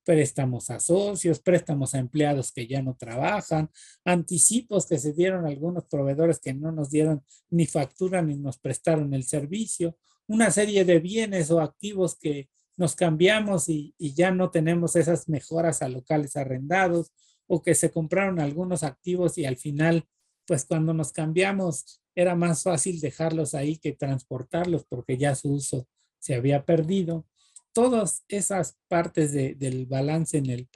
Préstamos a socios, préstamos a empleados que ya no trabajan, anticipos que se dieron a algunos proveedores que no nos dieron ni factura ni nos prestaron el servicio, una serie de bienes o activos que nos cambiamos y ya no tenemos esas mejoras a locales arrendados, o que se compraron algunos activos y al final, pues cuando nos cambiamos era más fácil dejarlos ahí que transportarlos porque ya su uso se había perdido. Todas esas partes del balance en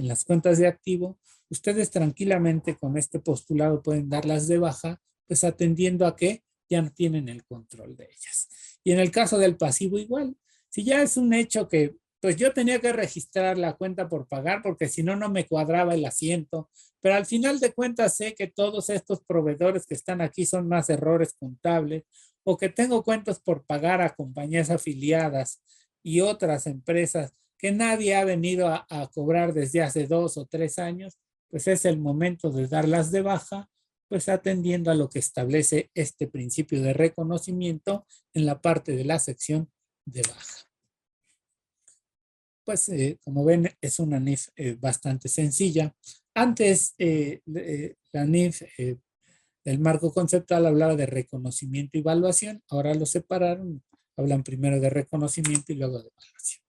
las cuentas de activo, ustedes tranquilamente con este postulado pueden darlas de baja, pues atendiendo a que ya no tienen el control de ellas. Y en el caso del pasivo igual, si ya es un hecho que pues yo tenía que registrar la cuenta por pagar porque si no, no me cuadraba el asiento, pero al final de cuentas sé que todos estos proveedores que están aquí son más errores contables, o que tengo cuentas por pagar a compañías afiliadas y otras empresas que nadie ha venido a cobrar desde hace 2 o 3 años, pues es el momento de darlas de baja, pues atendiendo a lo que establece este principio de reconocimiento en la parte de la sección de baja. Pues como ven es una NIF bastante sencilla. Antes la NIF del marco conceptual hablaba de reconocimiento y evaluación, ahora lo separaron, hablan primero de reconocimiento y luego de evaluación.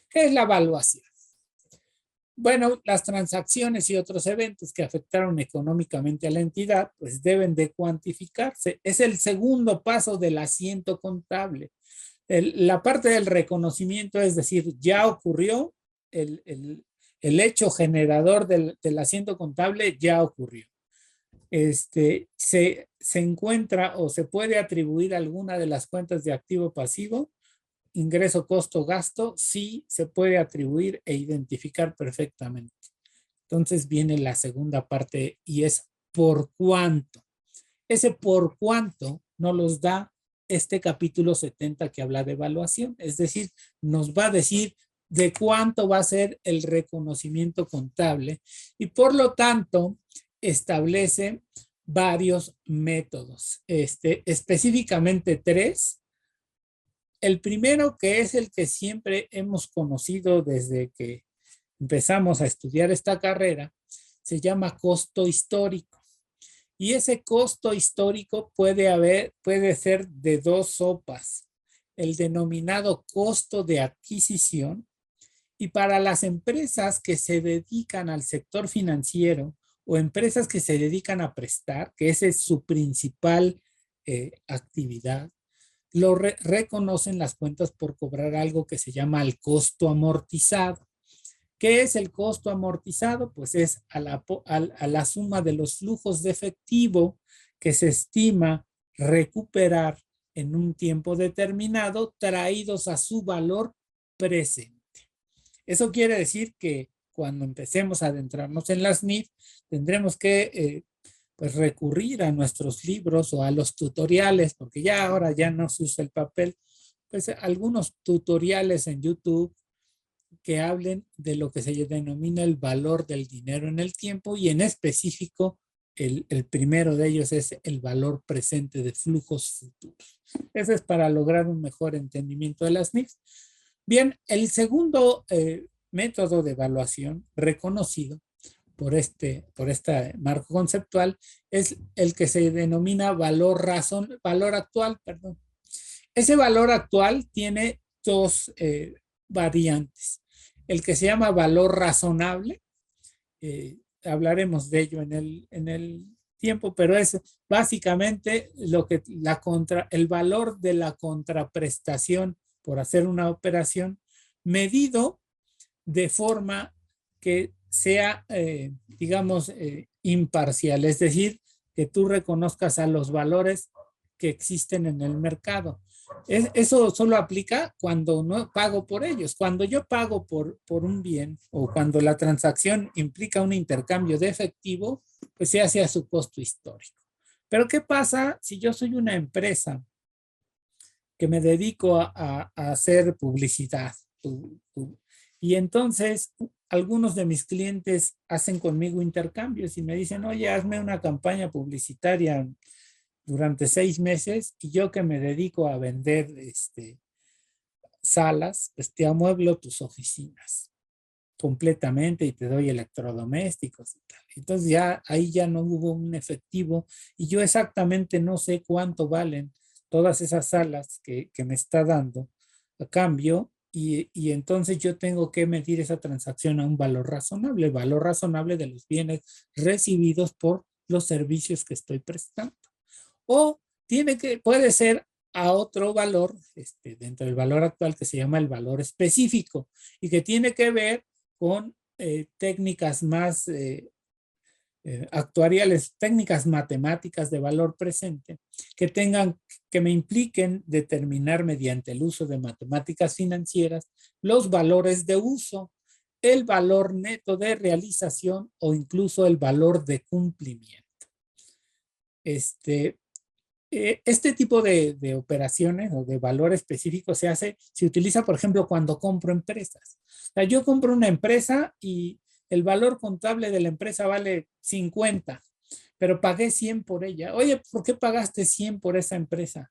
¿Qué es la evaluación? Bueno, las transacciones y otros eventos que afectaron económicamente a la entidad, pues deben de cuantificarse. Es el segundo paso del asiento contable. La parte del reconocimiento, es decir, ya ocurrió, el hecho generador del asiento contable ya ocurrió. Se encuentra o se puede atribuir alguna de las cuentas de activo pasivo, ingreso, costo, gasto, sí se puede atribuir e identificar perfectamente. Entonces viene la segunda parte y es por cuánto. Ese por cuánto nos los da este capítulo 70 que habla de evaluación, es decir, nos va a decir de cuánto va a ser el reconocimiento contable y por lo tanto establece varios métodos, específicamente 3. El primero, que es el que siempre hemos conocido desde que empezamos a estudiar esta carrera, se llama costo histórico. Y ese costo histórico puede ser de 2 sopas. El denominado costo de adquisición, y para las empresas que se dedican al sector financiero o empresas que se dedican a prestar, que esa es su principal actividad, lo reconocen las cuentas por cobrar algo que se llama el costo amortizado. ¿Qué es el costo amortizado? Pues es a la suma de los flujos de efectivo que se estima recuperar en un tiempo determinado traídos a su valor presente. Eso quiere decir que cuando empecemos a adentrarnos en las NIF, tendremos que pues recurrir a nuestros libros o a los tutoriales, porque ya ahora ya no se usa el papel, pues algunos tutoriales en YouTube que hablen de lo que se denomina el valor del dinero en el tiempo, y en específico el primero de ellos es el valor presente de flujos futuros. Eso es para lograr un mejor entendimiento de las NIF. Bien, el segundo método de evaluación reconocido por este marco conceptual es el que se denomina valor actual, perdón. Ese valor actual tiene dos variantes. El que se llama valor razonable, hablaremos de ello en el tiempo, pero es básicamente el valor de la contraprestación por hacer una operación medido de forma que sea, digamos, imparcial, es decir, que tú reconozcas a los valores que existen en el mercado. Eso solo aplica cuando no pago por ellos. Cuando yo pago por un bien o cuando la transacción implica un intercambio de efectivo, pues se hace a su costo histórico. Pero ¿qué pasa si yo soy una empresa que me dedico a hacer publicidad? Y entonces algunos de mis clientes hacen conmigo intercambios y me dicen, oye, hazme una campaña publicitaria durante 6 meses y yo que me dedico a vender salas, pues te amueblo tus oficinas completamente y te doy electrodomésticos y tal. Entonces ya ahí ya no hubo un efectivo y yo exactamente no sé cuánto valen todas esas salas que me está dando a cambio y entonces yo tengo que medir esa transacción a un valor razonable de los bienes recibidos por los servicios que estoy prestando. O puede ser a otro valor dentro del valor actual que se llama el valor específico y que tiene que ver con técnicas más actuariales, técnicas matemáticas de valor presente que me impliquen determinar mediante el uso de matemáticas financieras los valores de uso, el valor neto de realización o incluso el valor de cumplimiento. Este tipo de operaciones o de valor específico se utiliza, por ejemplo, cuando compro empresas. O sea, yo compro una empresa y el valor contable de la empresa vale 50, pero pagué 100 por ella. Oye, ¿por qué pagaste 100 por esa empresa?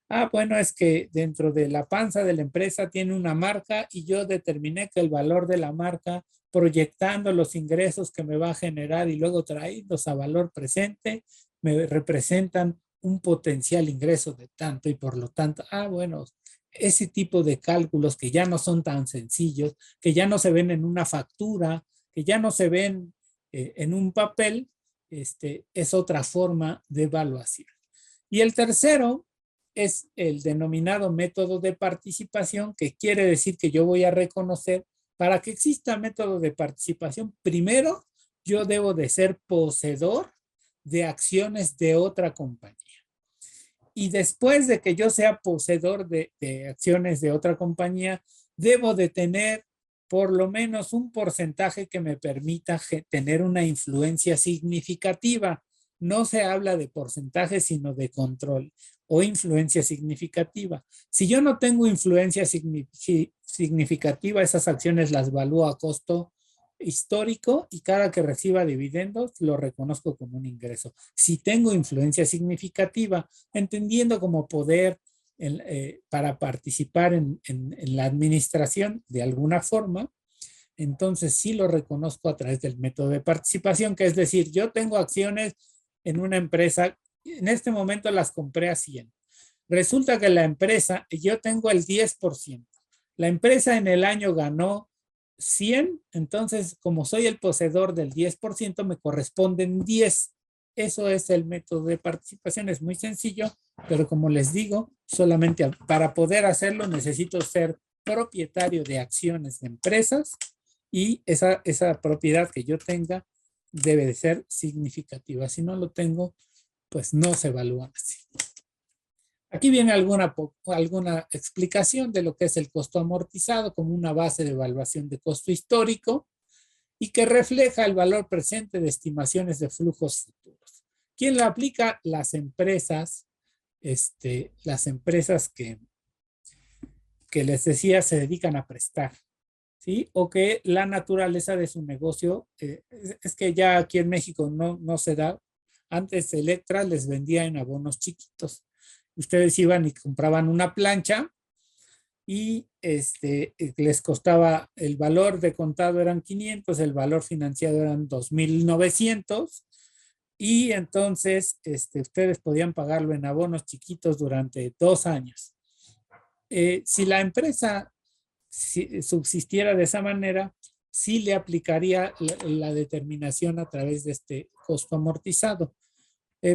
Ah, bueno, es que dentro de la panza de la empresa tiene una marca y yo determiné que el valor de la marca, proyectando los ingresos que me va a generar y luego traídos a valor presente, me representan un potencial ingreso de tanto y por lo tanto, bueno, ese tipo de cálculos que ya no son tan sencillos, que ya no se ven en una factura, que ya no se ven en un papel, es otra forma de evaluación. Y el tercero es el denominado método de participación, que quiere decir que yo voy a reconocer, para que exista método de participación, primero yo debo de ser poseedor de acciones de otra compañía. Y después de que yo sea poseedor de acciones de otra compañía, debo de tener por lo menos un porcentaje que me permita tener una influencia significativa. No se habla de porcentaje, sino de control o influencia significativa. Si yo no tengo influencia significativa, esas acciones las evalúo a costo histórico y cada que reciba dividendos lo reconozco como un ingreso. Si tengo influencia significativa, entendiendo como poder para participar en la administración de alguna forma, entonces sí lo reconozco a través del método de participación, que es decir, yo tengo acciones en una empresa, en este momento las compré a 100. Resulta que la empresa, yo tengo el 10%. La empresa en el año ganó 100, entonces como soy el poseedor del 10%, me corresponden 10. Eso es el método de participación, es muy sencillo, pero como les digo, solamente para poder hacerlo necesito ser propietario de acciones de empresas y esa propiedad que yo tenga debe de ser significativa. Si no lo tengo, pues no se evalúa así. Aquí viene alguna explicación de lo que es el costo amortizado como una base de evaluación de costo histórico y que refleja el valor presente de estimaciones de flujos futuros. ¿Quién la aplica? Las empresas, las empresas que les decía se dedican a prestar, ¿sí? O que la naturaleza de su negocio, es que ya aquí en México no se da. Antes Electra les vendía en abonos chiquitos. Ustedes iban y compraban una plancha y les costaba, el valor de contado eran 500, el valor financiado eran 2,900 y entonces ustedes podían pagarlo en abonos chiquitos durante 2 años. Si la empresa subsistiera de esa manera, sí le aplicaría la determinación a través de este costo amortizado.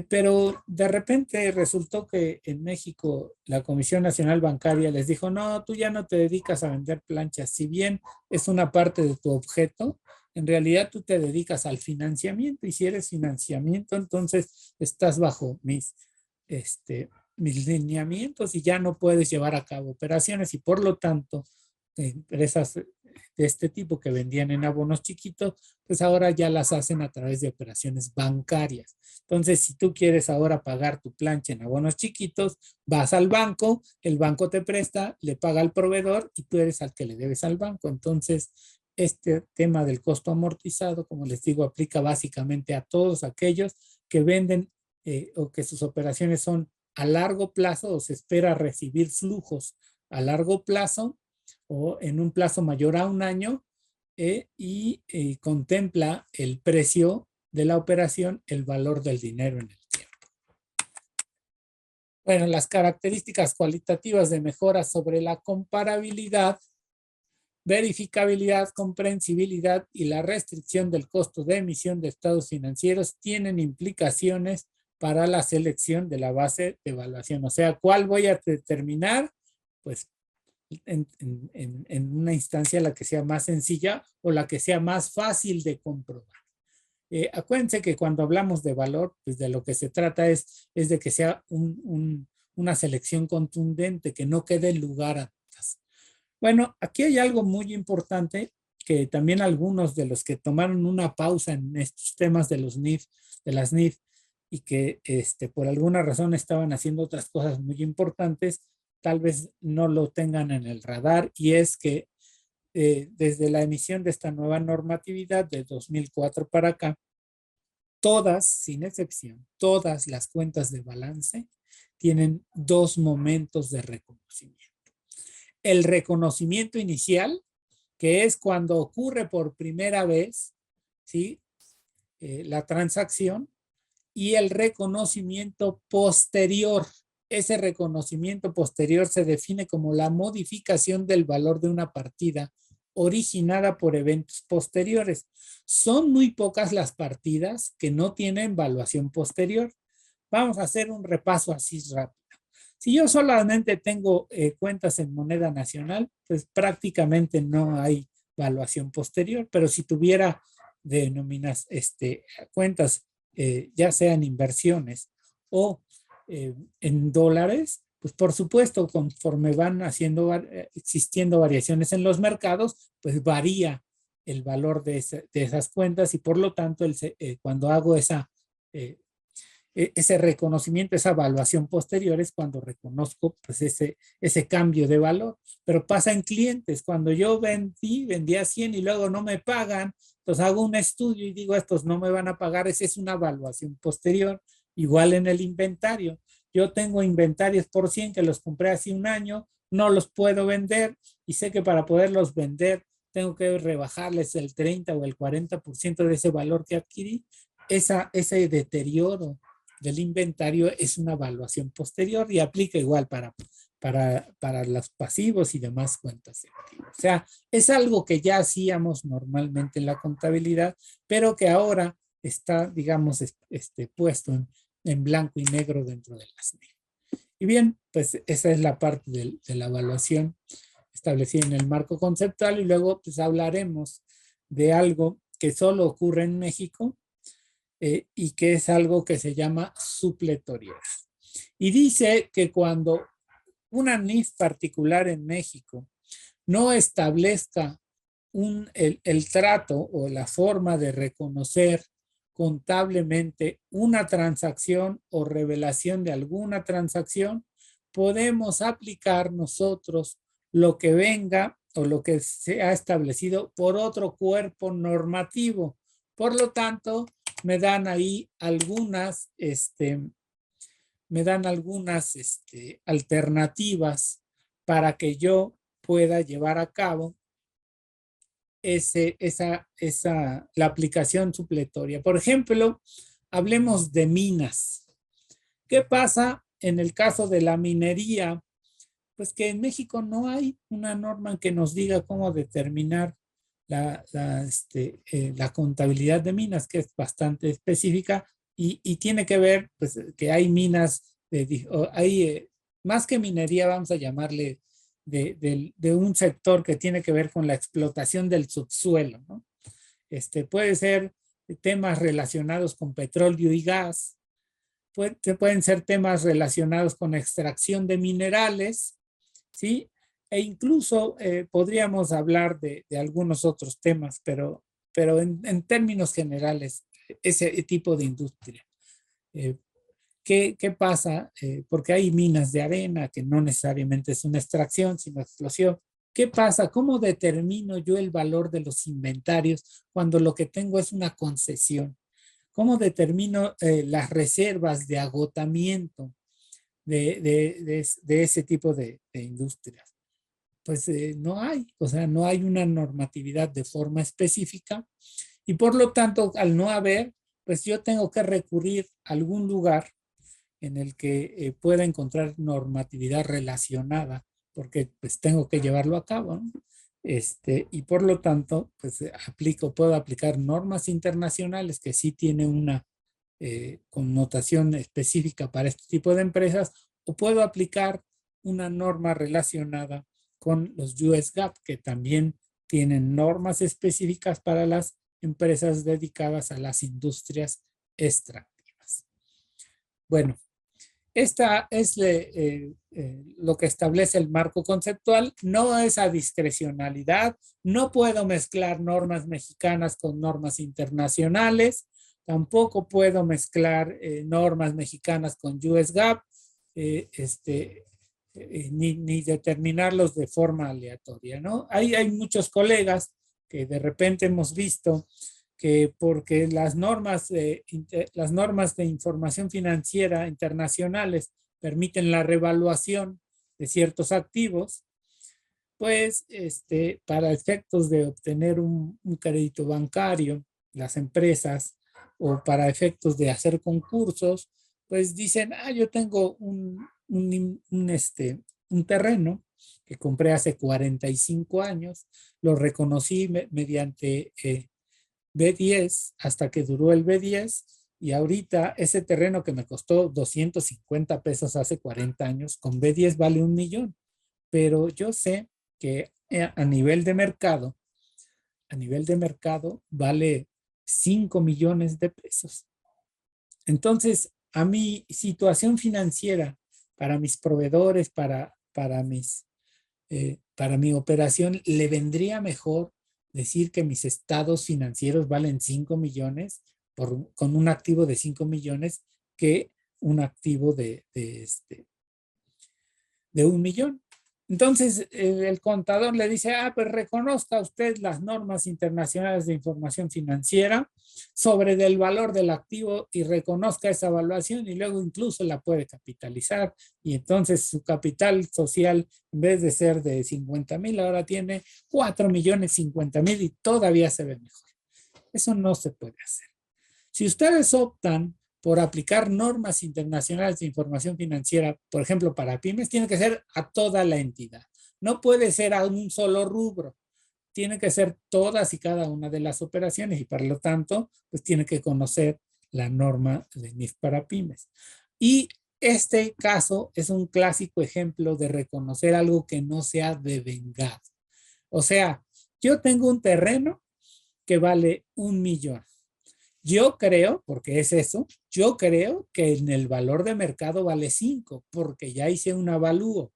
Pero de repente resultó que en México la Comisión Nacional Bancaria les dijo, no, tú ya no te dedicas a vender planchas, si bien es una parte de tu objeto, en realidad tú te dedicas al financiamiento y si eres financiamiento, entonces estás bajo mis lineamientos y ya no puedes llevar a cabo operaciones y por lo tanto empresas de este tipo que vendían en abonos chiquitos, pues ahora ya las hacen a través de operaciones bancarias. Entonces, si tú quieres ahora pagar tu plancha en abonos chiquitos, vas al banco, el banco te presta, le paga al proveedor y tú eres al que le debes al banco. Entonces, este tema del costo amortizado, como les digo, aplica básicamente a todos aquellos que venden o que sus operaciones son a largo plazo o se espera recibir flujos a largo plazo o en un plazo mayor a un año y contempla el precio de la operación, el valor del dinero en el tiempo. Bueno, las características cualitativas de mejora sobre la comparabilidad, verificabilidad, comprensibilidad y la restricción del costo de emisión de estados financieros tienen implicaciones para la selección de la base de evaluación. O sea, ¿cuál voy a determinar? Pues en una instancia la que sea más sencilla o la que sea más fácil de comprobar. Acuérdense que cuando hablamos de valor, pues de lo que se trata es de que sea una selección contundente, que no quede lugar a dudas. Bueno, aquí hay algo muy importante que también algunos de los que tomaron una pausa en estos temas de los NIF, de las NIF, y que por alguna razón estaban haciendo otras cosas muy importantes, tal vez no lo tengan en el radar, y es que desde la emisión de esta nueva normatividad de 2004 para acá, todas, sin excepción, todas las cuentas de balance tienen 2 momentos de reconocimiento. El reconocimiento inicial, que es cuando ocurre por primera vez, ¿sí? La transacción, y el reconocimiento posterior. Ese reconocimiento posterior se define como la modificación del valor de una partida originada por eventos posteriores. Son muy pocas las partidas que no tienen valuación posterior. Vamos a hacer un repaso así rápido. Si yo solamente tengo cuentas en moneda nacional, pues prácticamente no hay valuación posterior, pero si tuviera denominas cuentas, ya sean inversiones o en dólares, pues por supuesto, conforme van existiendo variaciones en los mercados, pues varía el valor de esas cuentas y por lo tanto cuando hago ese reconocimiento, esa evaluación posterior es cuando reconozco pues ese cambio de valor. Pero pasa en clientes, cuando yo vendí a 100 y luego no me pagan, entonces hago un estudio y digo, estos no me van a pagar, esa es una evaluación posterior. Igual en el inventario, yo tengo inventarios por 100 que los compré hace un año, no los puedo vender y sé que para poderlos vender tengo que rebajarles el 30 o el 40% de ese valor que adquirí. Ese deterioro del inventario es una evaluación posterior y aplica igual para los pasivos y demás cuentas de activos. O sea, es algo que ya hacíamos normalmente en la contabilidad, pero que ahora está, digamos, puesto en blanco y negro dentro de las NIF. Y bien, pues esa es la parte de la evaluación establecida en el marco conceptual y luego pues hablaremos de algo que solo ocurre en México, y que es algo que se llama supletoriedad. Y dice que cuando una NIF particular en México no establezca el trato o la forma de reconocer contablemente una transacción o revelación de alguna transacción, podemos aplicar nosotros lo que venga o lo que se ha establecido por otro cuerpo normativo. Por lo tanto, me dan ahí algunas, alternativas para que yo pueda llevar a cabo la aplicación supletoria. Por ejemplo, hablemos de minas. ¿Qué pasa en el caso de la minería? Pues que en México no hay una norma que nos diga cómo determinar la contabilidad de minas, que es bastante específica y tiene que ver, pues, que hay minas, más que minería, vamos a llamarle de un sector que tiene que ver con la explotación del subsuelo, ¿no? Puede ser temas relacionados con petróleo y gas, pueden ser temas relacionados con extracción de minerales, ¿sí? E incluso podríamos hablar de algunos otros temas, pero en términos generales, ese tipo de industria. ¿Qué pasa? Porque hay minas de arena, que no necesariamente es una extracción, sino explosión. ¿Qué pasa? ¿Cómo determino yo el valor de los inventarios cuando lo que tengo es una concesión? ¿Cómo determino las reservas de agotamiento de ese tipo de industrias? Pues no hay, o sea, no hay una normatividad de forma específica y por lo tanto, al no haber, pues yo tengo que recurrir a algún lugar en el que pueda encontrar normatividad relacionada, porque pues tengo que llevarlo a cabo, ¿no? Y por lo tanto, pues puedo aplicar normas internacionales que sí tienen una connotación específica para este tipo de empresas, o puedo aplicar una norma relacionada con los US GAAP, que también tienen normas específicas para las empresas dedicadas a las industrias extractivas. Bueno, esta es lo que establece el marco conceptual. No es a discrecionalidad. No puedo mezclar normas mexicanas con normas internacionales. Tampoco puedo mezclar normas mexicanas con US GAAP, ni determinarlos de forma aleatoria, ¿no? Hay muchos colegas que de repente hemos visto que porque las normas de información financiera internacionales permiten la revaluación de ciertos activos, pues para efectos de obtener un crédito bancario, las empresas, o para efectos de hacer concursos, pues dicen, yo tengo un terreno que compré hace 45 años, lo reconocí mediante B10 hasta que duró el B10 y ahorita ese terreno que me costó 250 pesos hace 40 años, con B10 vale 1 millón. Pero yo sé que a nivel de mercado vale 5 millones de pesos. Entonces, a mi situación financiera, para mis proveedores, para mi operación, le vendría mejor decir que mis estados financieros valen 5 millones con un activo de 5 millones que un activo de 1 millón. Entonces, el contador le dice, pues reconozca usted las normas internacionales de información financiera sobre del valor del activo y reconozca esa evaluación y luego incluso la puede capitalizar. Y entonces su capital social, en vez de ser de 50,000, ahora tiene 4,050,000 y todavía se ve mejor. Eso no se puede hacer. Si ustedes optan por aplicar normas internacionales de información financiera, por ejemplo, para pymes, tiene que ser a toda la entidad. No puede ser a un solo rubro. Tiene que ser todas y cada una de las operaciones y, por lo tanto, pues tiene que conocer la norma de NIF para pymes. Y este caso es un clásico ejemplo de reconocer algo que no se ha devengado. O sea, yo tengo un terreno que vale 1 millón. Yo creo, porque es eso, yo creo que en el valor de mercado vale 5, porque ya hice un avalúo.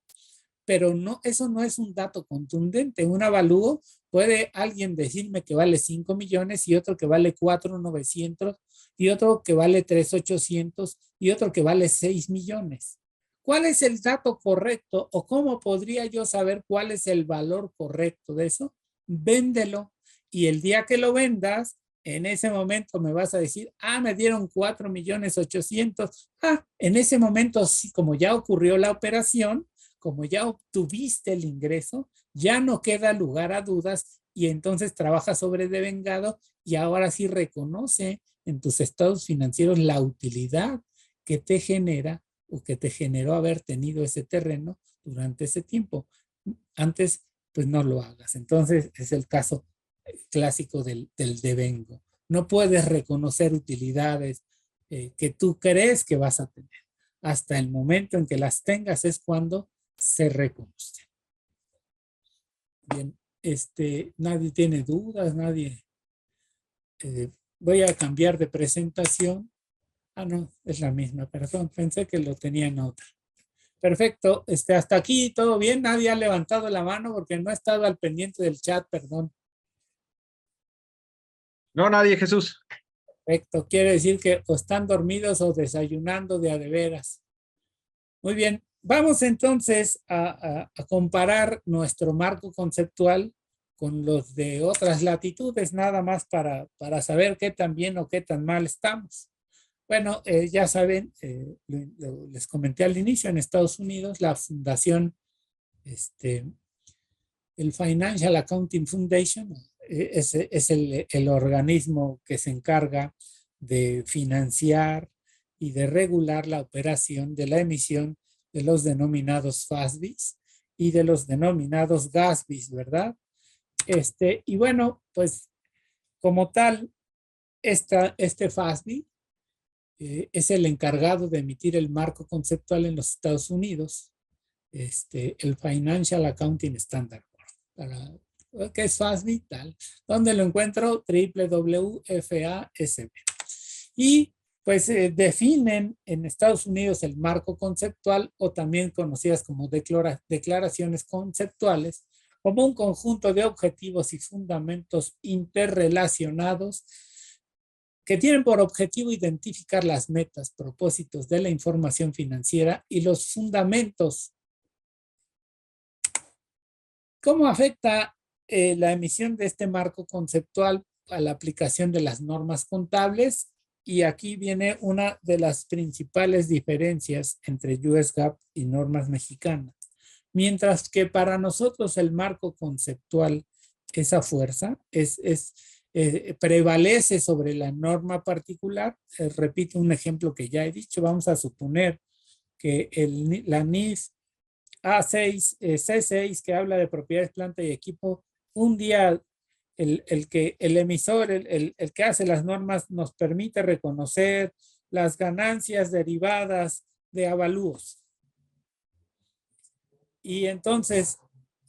Pero no, eso no es un dato contundente. Un avalúo puede alguien decirme que vale 5 millones y otro que vale 4,900 y otro que vale 3,800 y otro que vale 6 millones. ¿Cuál es el dato correcto o cómo podría yo saber cuál es el valor correcto de eso? Véndelo y el día que lo vendas, en ese momento me vas a decir, me dieron 4,800,000. En ese momento, sí, como ya ocurrió la operación, como ya obtuviste el ingreso, ya no queda lugar a dudas y entonces trabaja sobre devengado y ahora sí reconoce en tus estados financieros la utilidad que te genera o que te generó haber tenido ese terreno durante ese tiempo. Antes, pues no lo hagas. Entonces, es el caso clásico del devengo. No puedes reconocer utilidades que tú crees que vas a tener. Hasta el momento en que las tengas es cuando se reconoce. Bien, nadie tiene dudas, nadie. Voy a cambiar de presentación. Ah, no, es la misma, perdón, pensé que lo tenía en otra. Perfecto, hasta aquí todo bien, nadie ha levantado la mano porque no he estado al pendiente del chat, perdón. No, nadie, Jesús. Perfecto, quiere decir que o están dormidos o desayunando de a de veras. Muy bien, vamos entonces a comparar nuestro marco conceptual con los de otras latitudes, nada más para saber qué tan bien o qué tan mal estamos. Bueno, ya saben, les comenté al inicio, en Estados Unidos, la fundación, el Financial Accounting Foundation, es el organismo que se encarga de financiar y de regular la operación de la emisión de los denominados FASBs y de los denominados GASBs, ¿verdad? Y bueno, pues como tal, este FASB es el encargado de emitir el marco conceptual en los Estados Unidos, el Financial Accounting Standard Board. ¿Qué es FASB? Tal. ¿Dónde lo encuentro? www.fasb. Y pues definen en Estados Unidos el marco conceptual, o también conocidas como declaraciones conceptuales, como un conjunto de objetivos y fundamentos interrelacionados que tienen por objetivo identificar las metas, propósitos de la información financiera y los fundamentos. ¿Cómo afecta la emisión de este marco conceptual a la aplicación de las normas contables? Y aquí viene una de las principales diferencias entre US GAAP y normas mexicanas. Mientras que para nosotros el marco conceptual, esa fuerza, prevalece sobre la norma particular. Repito un ejemplo que ya he dicho. Vamos a suponer que la NIF A6, C6, que habla de propiedades, planta y equipo, un día el emisor, el que hace las normas, nos permite reconocer las ganancias derivadas de avalúos. Y entonces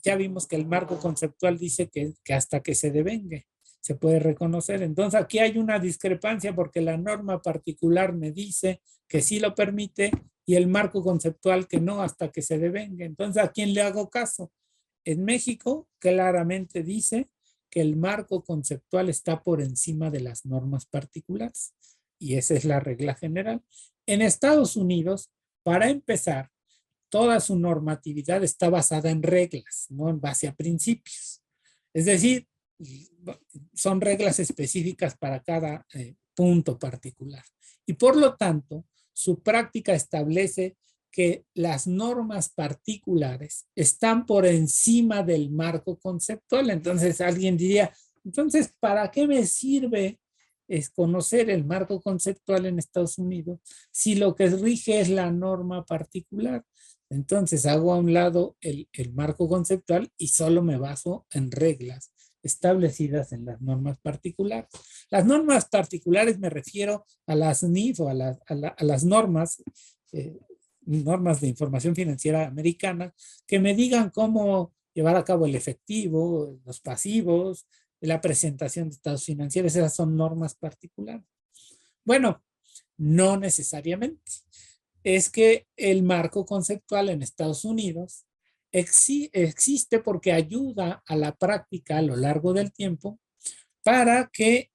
ya vimos que el marco conceptual dice que hasta que se devengue se puede reconocer. Entonces aquí hay una discrepancia porque la norma particular me dice que sí lo permite y el marco conceptual que no, hasta que se devengue. Entonces, ¿a quién le hago caso? En México claramente dice que el marco conceptual está por encima de las normas particulares y esa es la regla general. En Estados Unidos, para empezar, toda su normatividad está basada en reglas, no en base a principios. Es decir, son reglas específicas para cada punto particular. Y por lo tanto, su práctica establece que las normas particulares están por encima del marco conceptual. Entonces alguien diría, entonces, ¿para qué me sirve conocer el marco conceptual en Estados Unidos si lo que rige es la norma particular? Entonces hago a un lado el marco conceptual y solo me baso en reglas establecidas en las normas particulares. Las normas particulares me refiero a las NIF o a las normas, normas de información financiera americana, que me digan cómo llevar a cabo el efectivo, los pasivos, la presentación de estados financieros. Esas son normas particulares. Bueno, no necesariamente. Es que el marco conceptual en Estados Unidos existe porque ayuda a la práctica a lo largo del tiempo para que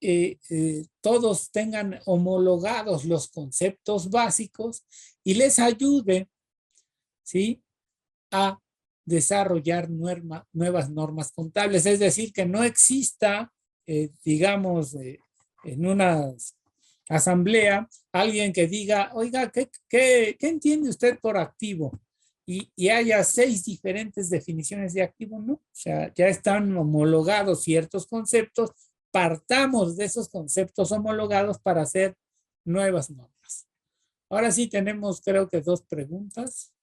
todos tengan homologados los conceptos básicos y les ayude, ¿sí?, a desarrollar nuevas normas contables. Es decir, que no exista, digamos, en una asamblea, alguien que diga, oiga, ¿qué entiende usted por activo? y haya 6 diferentes definiciones de activo, no. O sea, ya están homologados ciertos conceptos, partamos de esos conceptos homologados para hacer nuevas normas. Ahora sí tenemos, creo que 2 preguntas.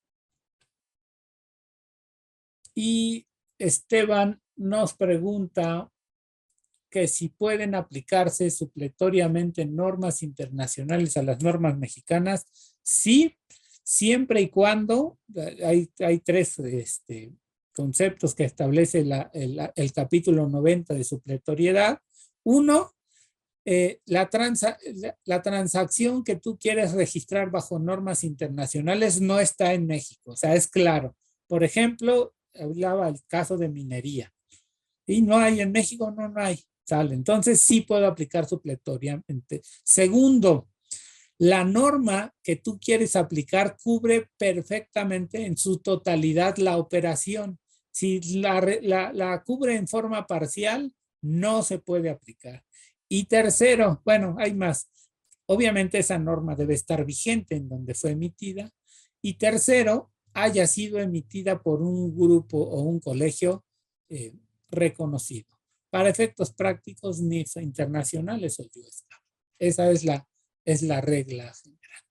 Y Esteban nos pregunta que si pueden aplicarse supletoriamente normas internacionales a las normas mexicanas. Sí, siempre y cuando hay 3 conceptos que establece el capítulo 90 de supletoriedad. Uno, la transacción que tú quieres registrar bajo normas internacionales no está en México, o sea, es claro. Por ejemplo, hablaba el caso de minería. Y no hay en México, no hay. Sale. Entonces sí puedo aplicar supletoriamente. Segundo, la norma que tú quieres aplicar cubre perfectamente en su totalidad la operación. Si la cubre en forma parcial, no se puede aplicar. Y tercero, bueno, hay más. Obviamente esa norma debe estar vigente en donde fue emitida. Y tercero, haya sido emitida por un grupo o un colegio reconocido. Para efectos prácticos, ni internacionales o US. Esa es la regla general.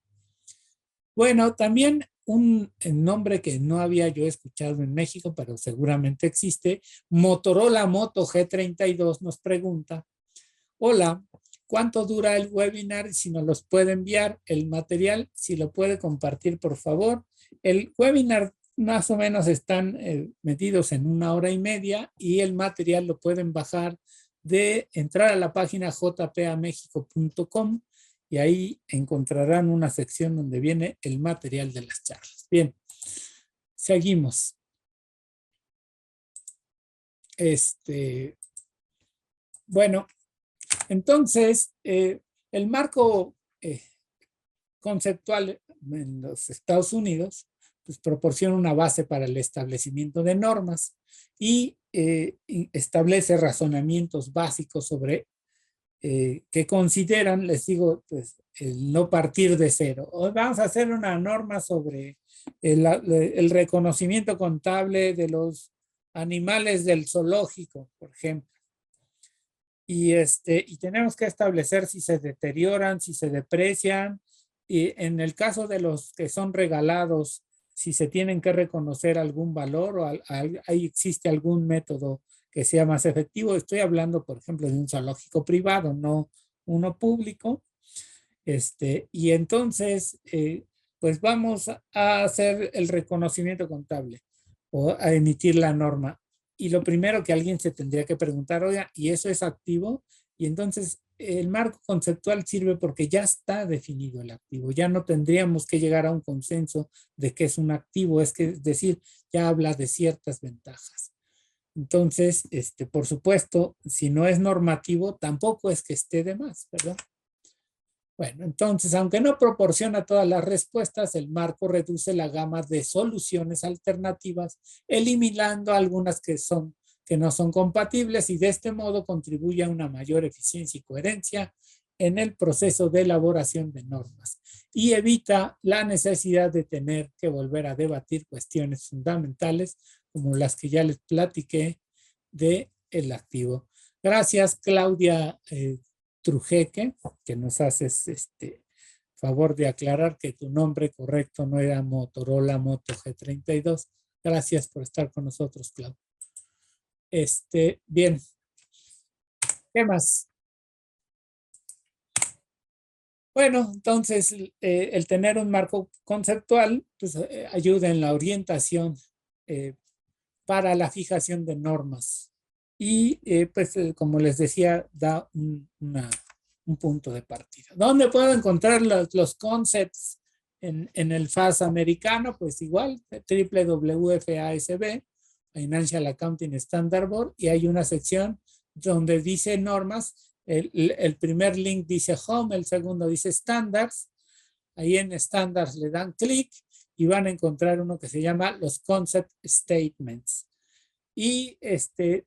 Bueno, también un nombre que no había yo escuchado en México, pero seguramente existe, Motorola Moto G32 nos pregunta, hola, ¿cuánto dura el webinar? Si nos los puede enviar el material, si lo puede compartir, por favor. El webinar más o menos están metidos en 1 hora y media y el material lo pueden bajar de entrar a la página jpamexico.com y ahí encontrarán una sección donde viene el material de las charlas. Bien, seguimos. Bueno, entonces, el marco conceptual en los Estados Unidos pues proporciona una base para el establecimiento de normas y establece razonamientos básicos sobre que consideran, les digo, pues el no partir de cero. Hoy vamos a hacer una norma sobre el reconocimiento contable de los animales del zoológico, por ejemplo. Y tenemos que establecer si se deterioran, si se deprecian, y en el caso de los que son regalados, si se tienen que reconocer algún valor o ahí existe algún método que sea más efectivo. Estoy hablando, por ejemplo, de un zoológico privado, no uno público. Y entonces, pues vamos a hacer el reconocimiento contable o a emitir la norma. Y lo primero que alguien se tendría que preguntar, oiga, ¿y eso es activo? Y entonces el marco conceptual sirve porque ya está definido el activo. Ya no tendríamos que llegar a un consenso de que es un activo, es decir, ya habla de ciertas ventajas. Entonces, por supuesto, si no es normativo, tampoco es que esté de más, ¿verdad? Bueno, entonces, aunque no proporciona todas las respuestas, el marco reduce la gama de soluciones alternativas, eliminando algunas que no son compatibles y de este modo contribuye a una mayor eficiencia y coherencia en el proceso de elaboración de normas y evita la necesidad de tener que volver a debatir cuestiones fundamentales como las que ya les platiqué de el activo. Gracias, Claudia Trujeque, que nos haces favor de aclarar que tu nombre correcto no era Motorola Moto G32. Gracias por estar con nosotros, Claudia. Bien. ¿Qué más? Bueno, entonces el tener un marco conceptual pues, ayuda en la orientación para la fijación de normas. Y pues como les decía, da un punto de partida. ¿Dónde puedo encontrar los concepts en el FAS americano? Pues igual, WWFASB, Financial Accounting Standard Board, y hay una sección donde dice normas. El primer link dice Home, el segundo dice Standards. Ahí en Standards le dan clic y van a encontrar uno que se llama los Concept Statements. Y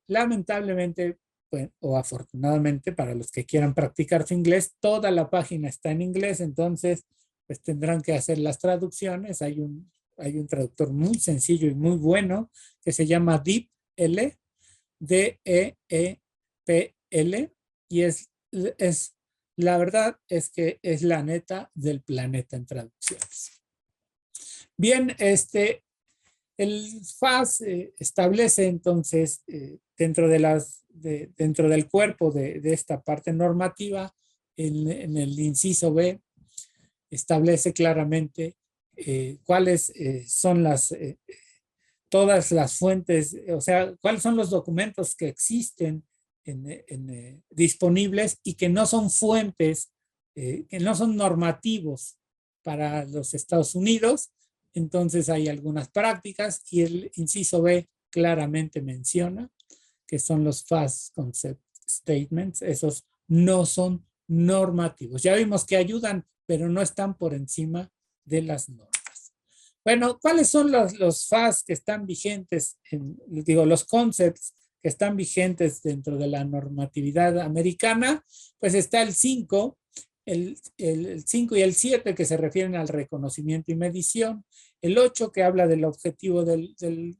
lamentablemente, pues, o afortunadamente para los que quieran practicar su inglés, toda la página está en inglés, entonces pues tendrán que hacer las traducciones. Hay hay un traductor muy sencillo y muy bueno que se llama DeepL, DEEPL, y es la verdad es que es la neta del planeta en traducciones. Bien, el FAS establece entonces dentro del cuerpo de esta parte normativa, en el inciso B, establece claramente cuáles son todas las fuentes, o sea, cuáles son los documentos que existen disponibles y que no son fuentes, que no son normativos para los Estados Unidos. Entonces hay algunas prácticas y el inciso B claramente menciona que son los FAST Concept Statements. Esos no son normativos. Ya vimos que ayudan, pero no están por encima de las normas. Bueno, ¿cuáles son los FAST que están vigentes? Los concepts que están vigentes dentro de la normatividad americana. Pues está el 5, el 5 y el 7 que se refieren al reconocimiento y medición, el 8 que habla del objetivo del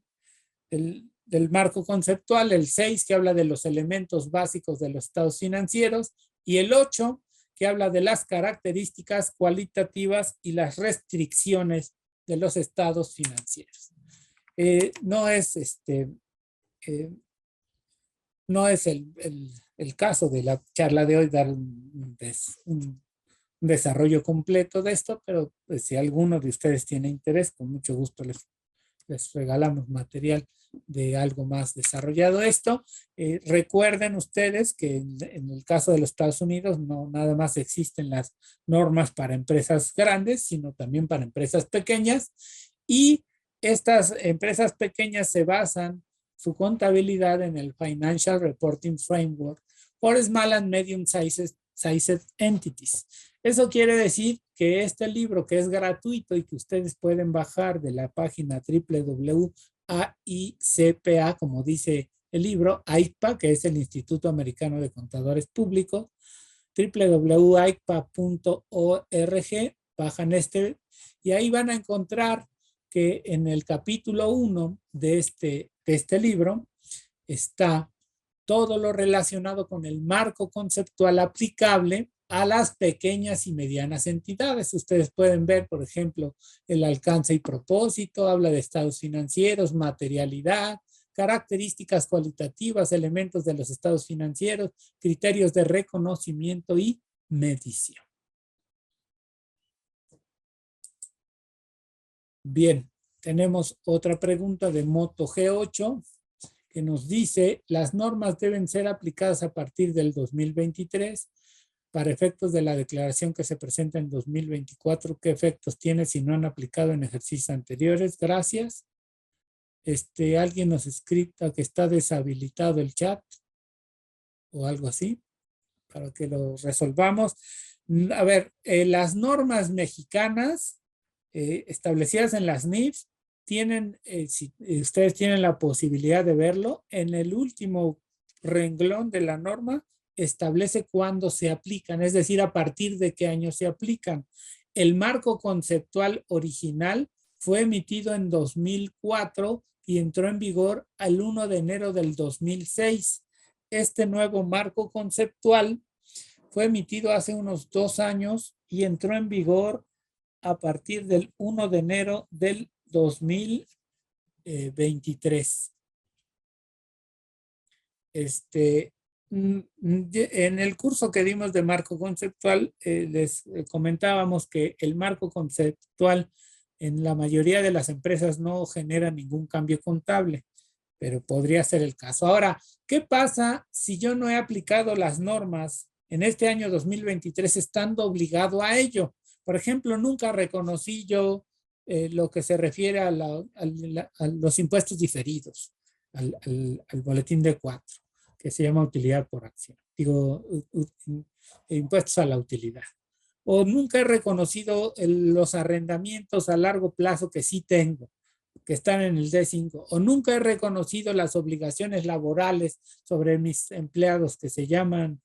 marco conceptual, el 6 que habla de los elementos básicos de los estados financieros y el 8 que habla de las características cualitativas y las restricciones de los estados financieros. No es el caso de la charla de hoy dar un desarrollo completo de esto, pero pues, si alguno de ustedes tiene interés, con mucho gusto les regalamos material de algo más desarrollado esto. Recuerden ustedes que en el caso de los Estados Unidos no nada más existen las normas para empresas grandes, sino también para empresas pequeñas, y estas empresas pequeñas se basan su contabilidad en el Financial Reporting Framework for Small and Medium Sized Entities. Eso quiere decir que este libro, que es gratuito y que ustedes pueden bajar de la página www.AICPA, como dice el libro, AICPA, que es el Instituto Americano de Contadores Públicos, www.aiCPA.org, bajan y ahí van a encontrar que en el capítulo 1 de este libro está todo lo relacionado con el marco conceptual aplicable a las pequeñas y medianas entidades. Ustedes pueden ver, por ejemplo, el alcance y propósito, habla de estados financieros, materialidad, características cualitativas, elementos de los estados financieros, criterios de reconocimiento y medición. Bien, tenemos otra pregunta de Moto G8 que nos dice: las normas deben ser aplicadas a partir del 2023 para efectos de la declaración que se presenta en 2024. ¿Qué efectos tiene si no han aplicado en ejercicios anteriores? Gracias. Alguien nos escribe que está deshabilitado el chat o algo así para que lo resolvamos. A ver, las normas mexicanas establecidas en las NIFs tienen, si ustedes tienen la posibilidad de verlo, en el último renglón de la norma establece cuándo se aplican, es decir, a partir de qué año se aplican. El marco conceptual original fue emitido en 2004 y entró en vigor el 1 de enero del 2006. Este nuevo marco conceptual fue emitido hace unos 2 años y entró en vigor a partir del 1 de enero del 2023. En el curso que dimos de marco conceptual, les comentábamos que el marco conceptual en la mayoría de las empresas no genera ningún cambio contable, pero podría ser el caso. Ahora, ¿qué pasa si yo no he aplicado las normas en este año 2023 estando obligado a ello? Por ejemplo, nunca reconocí yo lo que se refiere a los impuestos diferidos, al boletín D4, que se llama utilidad por acción. Digo, impuestos a la utilidad. O nunca he reconocido los arrendamientos a largo plazo que sí tengo, que están en el D5. O nunca he reconocido las obligaciones laborales sobre mis empleados que se llaman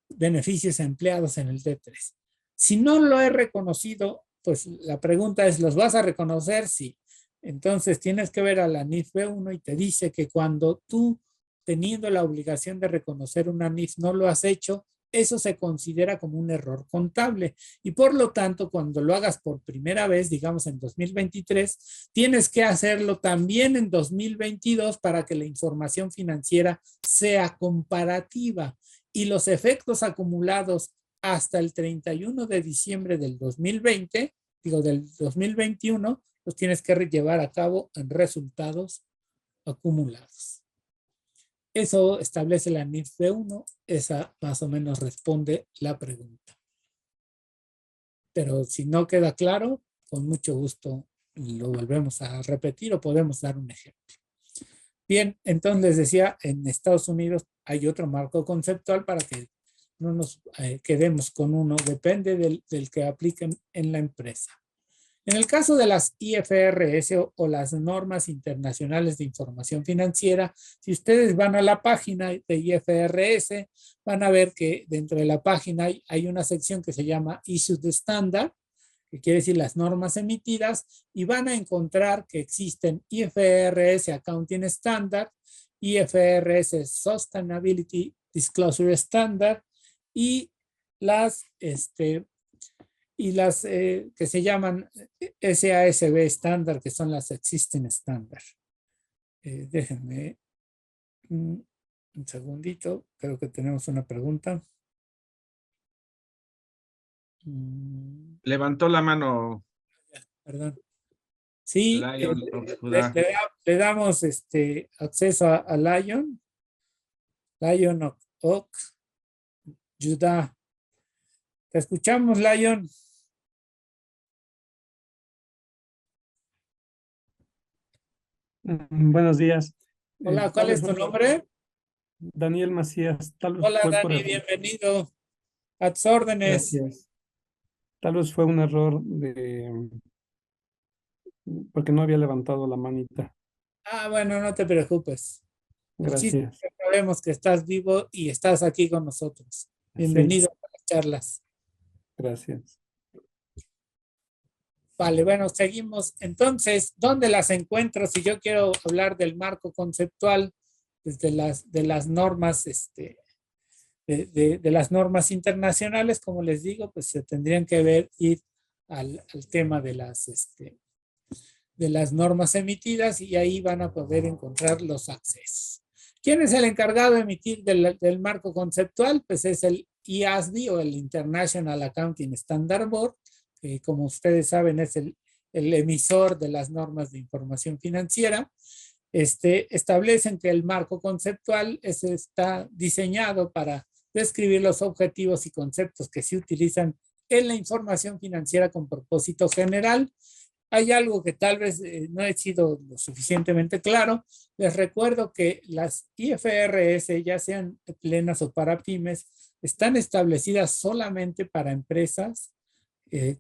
beneficios a empleados en el D3. Si no lo he reconocido pues la pregunta es, ¿los vas a reconocer? Sí. Entonces tienes que ver a la NIF B1 y te dice que cuando tú, teniendo la obligación de reconocer una NIF, no lo has hecho, eso se considera como un error contable. Y por lo tanto, cuando lo hagas por primera vez, digamos en 2023, tienes que hacerlo también en 2022 para que la información financiera sea comparativa. Y los efectos acumulados hasta el 31 de diciembre del 2020, digo del 2021, los tienes que llevar a cabo en resultados acumulados. Eso establece la NIF B1, esa más o menos responde la pregunta. Pero si no queda claro, con mucho gusto lo volvemos a repetir o podemos dar un ejemplo. Bien, entonces les decía, en Estados Unidos hay otro marco conceptual para que no nos quedemos con uno, depende del que apliquen en la empresa. En el caso de las IFRS o las normas internacionales de información financiera, si ustedes van a la página de IFRS, van a ver que dentro de la página hay una sección que se llama Issued Standard, que quiere decir las normas emitidas, y van a encontrar que existen IFRS Accounting Standard, IFRS Sustainability Disclosure Standard y las que se llaman SASB Standard, que son las Existing Standard. Déjenme un segundito, creo que tenemos una pregunta. Levantó la mano. Perdón. Sí, Lion of Judá. le damos acceso a Lion of Judá. Te escuchamos, Lion. Buenos días. Hola, ¿cuál es tu nombre? Daniel Macías. Tal vez Hola, fue por Dani, error. bienvenido. A tus órdenes. Gracias. Tal vez fue un error porque no había levantado la manita. Ah, bueno, no te preocupes. Gracias. Sabemos que estás vivo y estás aquí con nosotros. Bienvenido a las charlas. Gracias. Vale, bueno, seguimos. Entonces, ¿dónde las encuentro? Si yo quiero hablar del marco conceptual, desde de las normas, de las normas internacionales, como les digo, pues se tendrían que ir al tema de las normas emitidas y ahí van a poder encontrar los accesos. ¿Quién es el encargado de emitir del marco conceptual? Pues es el IASB o el International Accounting Standard Board, que como ustedes saben es el emisor de las normas de información financiera. Establecen que el marco conceptual está diseñado para describir los objetivos y conceptos que se utilizan en la información financiera con propósito general. Hay algo que tal vez no he sido lo suficientemente claro. Les recuerdo que las IFRS, ya sean plenas o para pymes, están establecidas solamente para empresas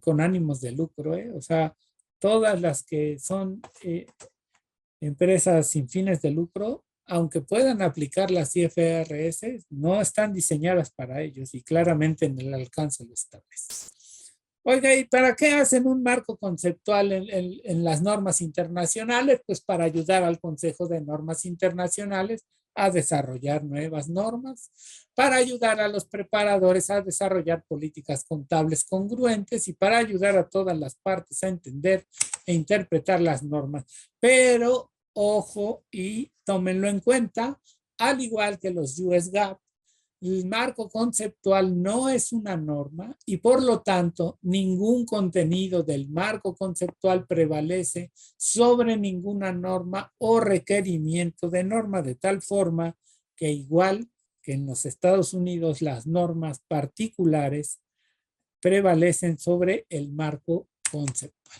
con ánimos de lucro. O sea, todas las que son empresas sin fines de lucro, aunque puedan aplicar las IFRS, no están diseñadas para ellos y claramente en el alcance lo establece. Oiga, ¿y para qué hacen un marco conceptual en las normas internacionales? Pues para ayudar al Consejo de Normas Internacionales a desarrollar nuevas normas, para ayudar a los preparadores a desarrollar políticas contables congruentes y para ayudar a todas las partes a entender e interpretar las normas. Pero, ojo, y tómenlo en cuenta, al igual que los US GAAP, el marco conceptual no es una norma y por lo tanto ningún contenido del marco conceptual prevalece sobre ninguna norma o requerimiento de norma, de tal forma que igual que en los Estados Unidos las normas particulares prevalecen sobre el marco conceptual.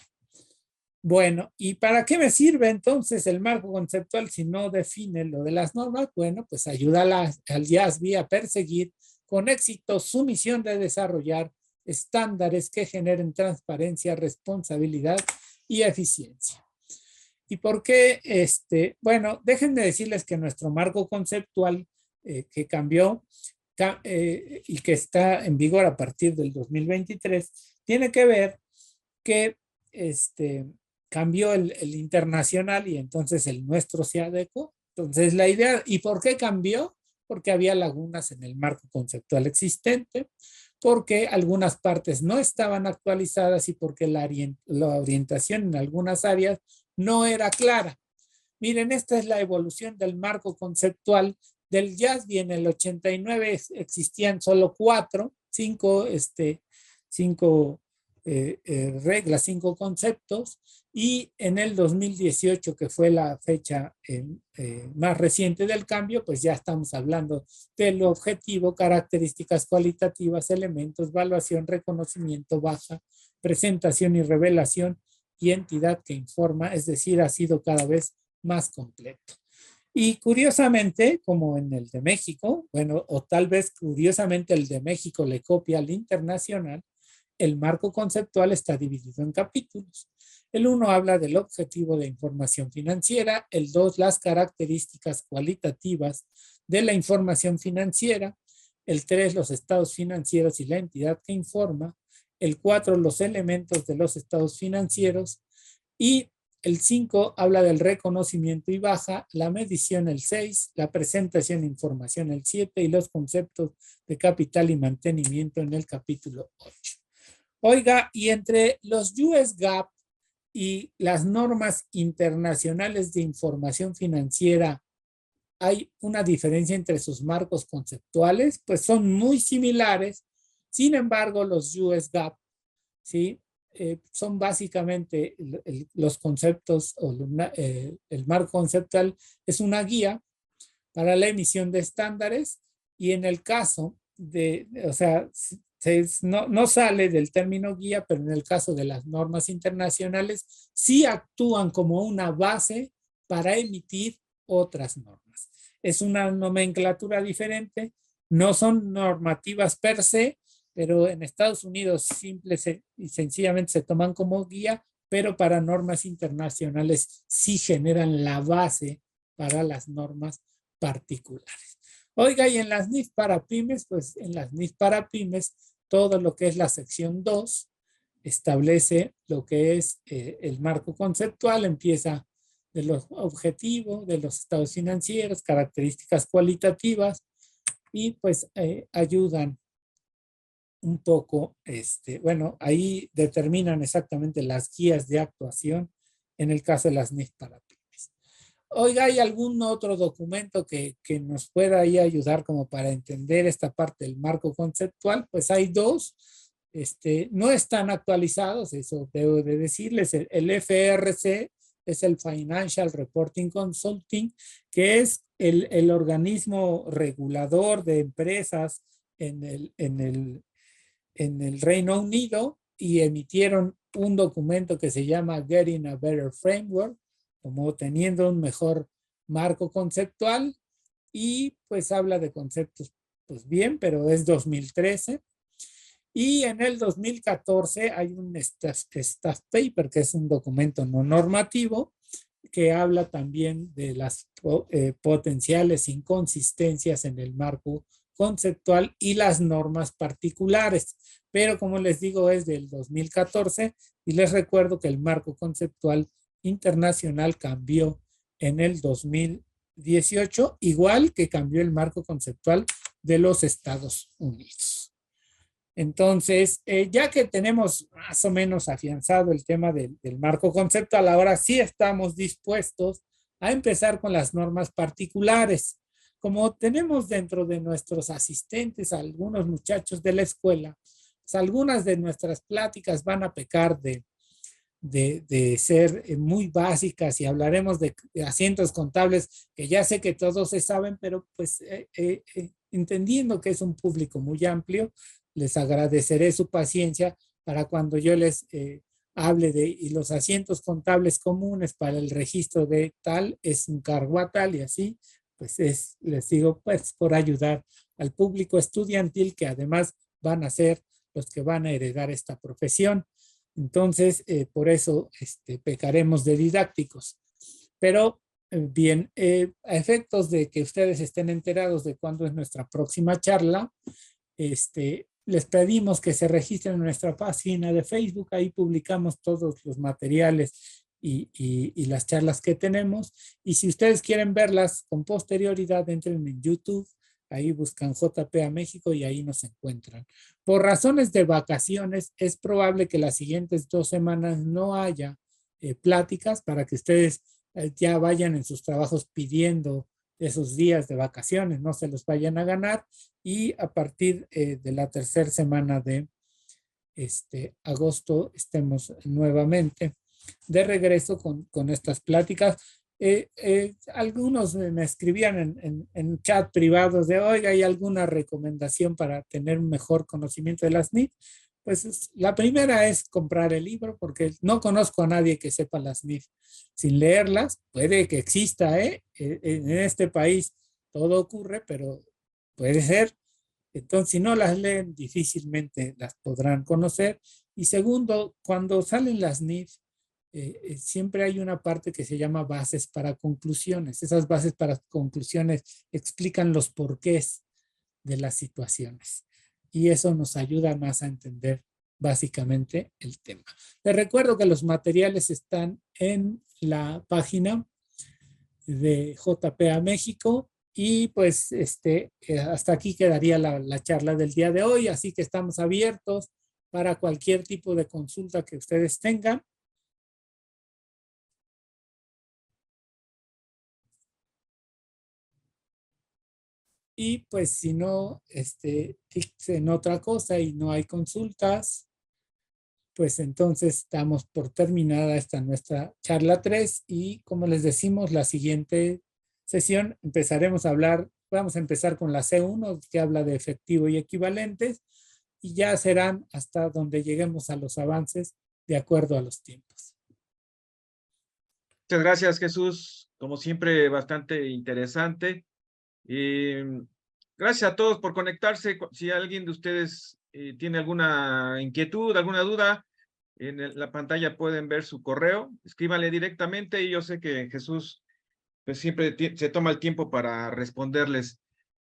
Bueno, ¿y para qué me sirve entonces el marco conceptual si no define lo de las normas? Bueno, pues ayuda al IASB a perseguir con éxito su misión de desarrollar estándares que generen transparencia, responsabilidad y eficiencia. ¿Y por qué? Bueno, déjenme decirles que nuestro marco conceptual que cambió y que está en vigor a partir del 2023 tiene que ver que cambió el internacional y entonces el nuestro se adecuó. Entonces la idea, ¿y por qué cambió? Porque había lagunas en el marco conceptual existente, porque algunas partes no estaban actualizadas y porque la orientación en algunas áreas no era clara. Miren, esta es la evolución del marco conceptual del JASB. En el 89 existían solo cinco reglas, 5 conceptos, y en el 2018, que fue la fecha más reciente del cambio, pues ya estamos hablando del objetivo, características cualitativas, elementos, evaluación, reconocimiento, baja, presentación y revelación, y entidad que informa, es decir, ha sido cada vez más completo. Y curiosamente, como en el de México, bueno, o tal vez curiosamente el de México le copia al internacional, el marco conceptual está dividido en capítulos. El 1 habla del objetivo de información financiera, el 2 las características cualitativas de la información financiera, el 3 los estados financieros y la entidad que informa, el 4 los elementos de los estados financieros, y el 5 habla del reconocimiento y baja, la medición el 6, la presentación e información el 7 y los conceptos de capital y mantenimiento en el capítulo 8. Oiga, y entre los US GAAP y las normas internacionales de información financiera, ¿hay una diferencia entre sus marcos conceptuales? Pues son muy similares. Sin embargo, los US GAAP, ¿sí? Son básicamente los conceptos, o el marco conceptual es una guía para la emisión de estándares, y en el caso de, o sea, no sale del término guía, pero en el caso de las normas internacionales sí actúan como una base para emitir otras normas. Es una nomenclatura diferente, no son normativas per se, pero en Estados Unidos simple y sencillamente se toman como guía, pero para normas internacionales sí generan la base para las normas particulares. Oiga, y en las NIF para pymes, pues en las NIF para pymes, todo lo que es la sección 2 establece lo que es el marco conceptual, empieza de los objetivos, de los estados financieros, características cualitativas, y pues ayudan un poco, bueno, ahí determinan exactamente las guías de actuación en el caso de las NIF para pymes. Oiga, ¿hay algún otro documento que nos pueda ahí ayudar como para entender esta parte del marco conceptual? Pues hay dos, no están actualizados, eso debo de decirles. El FRC es el Financial Reporting Consulting, que es el organismo regulador de empresas en el Reino Unido, y emitieron un documento que se llama Getting a Better Framework, como teniendo un mejor marco conceptual, y pues habla de conceptos pues bien, pero es 2013. Y en el 2014 hay un staff paper, que es un documento no normativo, que habla también de las potenciales inconsistencias en el marco conceptual y las normas particulares. Pero como les digo, es del 2014, y les recuerdo que el marco conceptual internacional cambió en el 2018, igual que cambió el marco conceptual de los Estados Unidos. Entonces, ya que tenemos más o menos afianzado el tema del marco conceptual, ahora sí estamos dispuestos a empezar con las normas particulares. Como tenemos dentro de nuestros asistentes a algunos muchachos de la escuela, pues algunas de nuestras pláticas van a pecar de ser muy básicas, y hablaremos de asientos contables, que ya sé que todos se saben, pero pues entendiendo que es un público muy amplio, les agradeceré su paciencia para cuando yo les hable de y los asientos contables comunes para el registro de tal es un cargo a tal, y así pues les digo, pues por ayudar al público estudiantil, que además van a ser los que van a heredar esta profesión. Entonces, por eso pecaremos de didácticos. Pero bien, a efectos de que ustedes estén enterados de cuándo es nuestra próxima charla, les pedimos que se registren en nuestra página de Facebook. Ahí publicamos todos los materiales y las charlas que tenemos. Y si ustedes quieren verlas con posterioridad, entren en YouTube. Ahí buscan JPA México y ahí nos encuentran. Por razones de vacaciones, es probable que las siguientes 2 semanas no haya pláticas para que ustedes ya vayan en sus trabajos pidiendo esos días de vacaciones, no se los vayan a ganar. Y a partir de la 3ª semana de agosto estemos nuevamente de regreso con estas pláticas. Algunos me escribían en chat privados de, oiga, ¿hay alguna recomendación para tener un mejor conocimiento de las NIF? Pues la primera es comprar el libro, porque no conozco a nadie que sepa las NIF sin leerlas. Puede que exista, en este país todo ocurre, pero puede ser. Entonces, si no las leen, difícilmente las podrán conocer. Y segundo, cuando salen las NIF, siempre hay una parte que se llama bases para conclusiones. Esas bases para conclusiones explican los porqués de las situaciones. Y eso nos ayuda más a entender básicamente el tema. Les recuerdo que los materiales están en la página de JPA México. Y pues hasta aquí quedaría la charla del día de hoy. Así que estamos abiertos para cualquier tipo de consulta que ustedes tengan. Y pues si no, en otra cosa y no hay consultas, pues entonces damos por terminada esta nuestra charla 3. Y como les decimos, la siguiente sesión vamos a empezar con la C1, que habla de efectivo y equivalentes, y ya serán hasta donde lleguemos a los avances de acuerdo a los tiempos. Muchas gracias, Jesús. Como siempre, bastante interesante. Gracias a todos por conectarse. Si alguien de ustedes tiene alguna inquietud, alguna duda, en la pantalla pueden ver su correo. Escríbanle directamente y yo sé que Jesús pues siempre se toma el tiempo para responderles.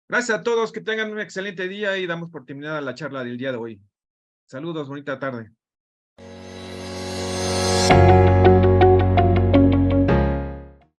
Gracias a todos, que tengan un excelente día y damos por terminada la charla del día de hoy. Saludos, bonita tarde.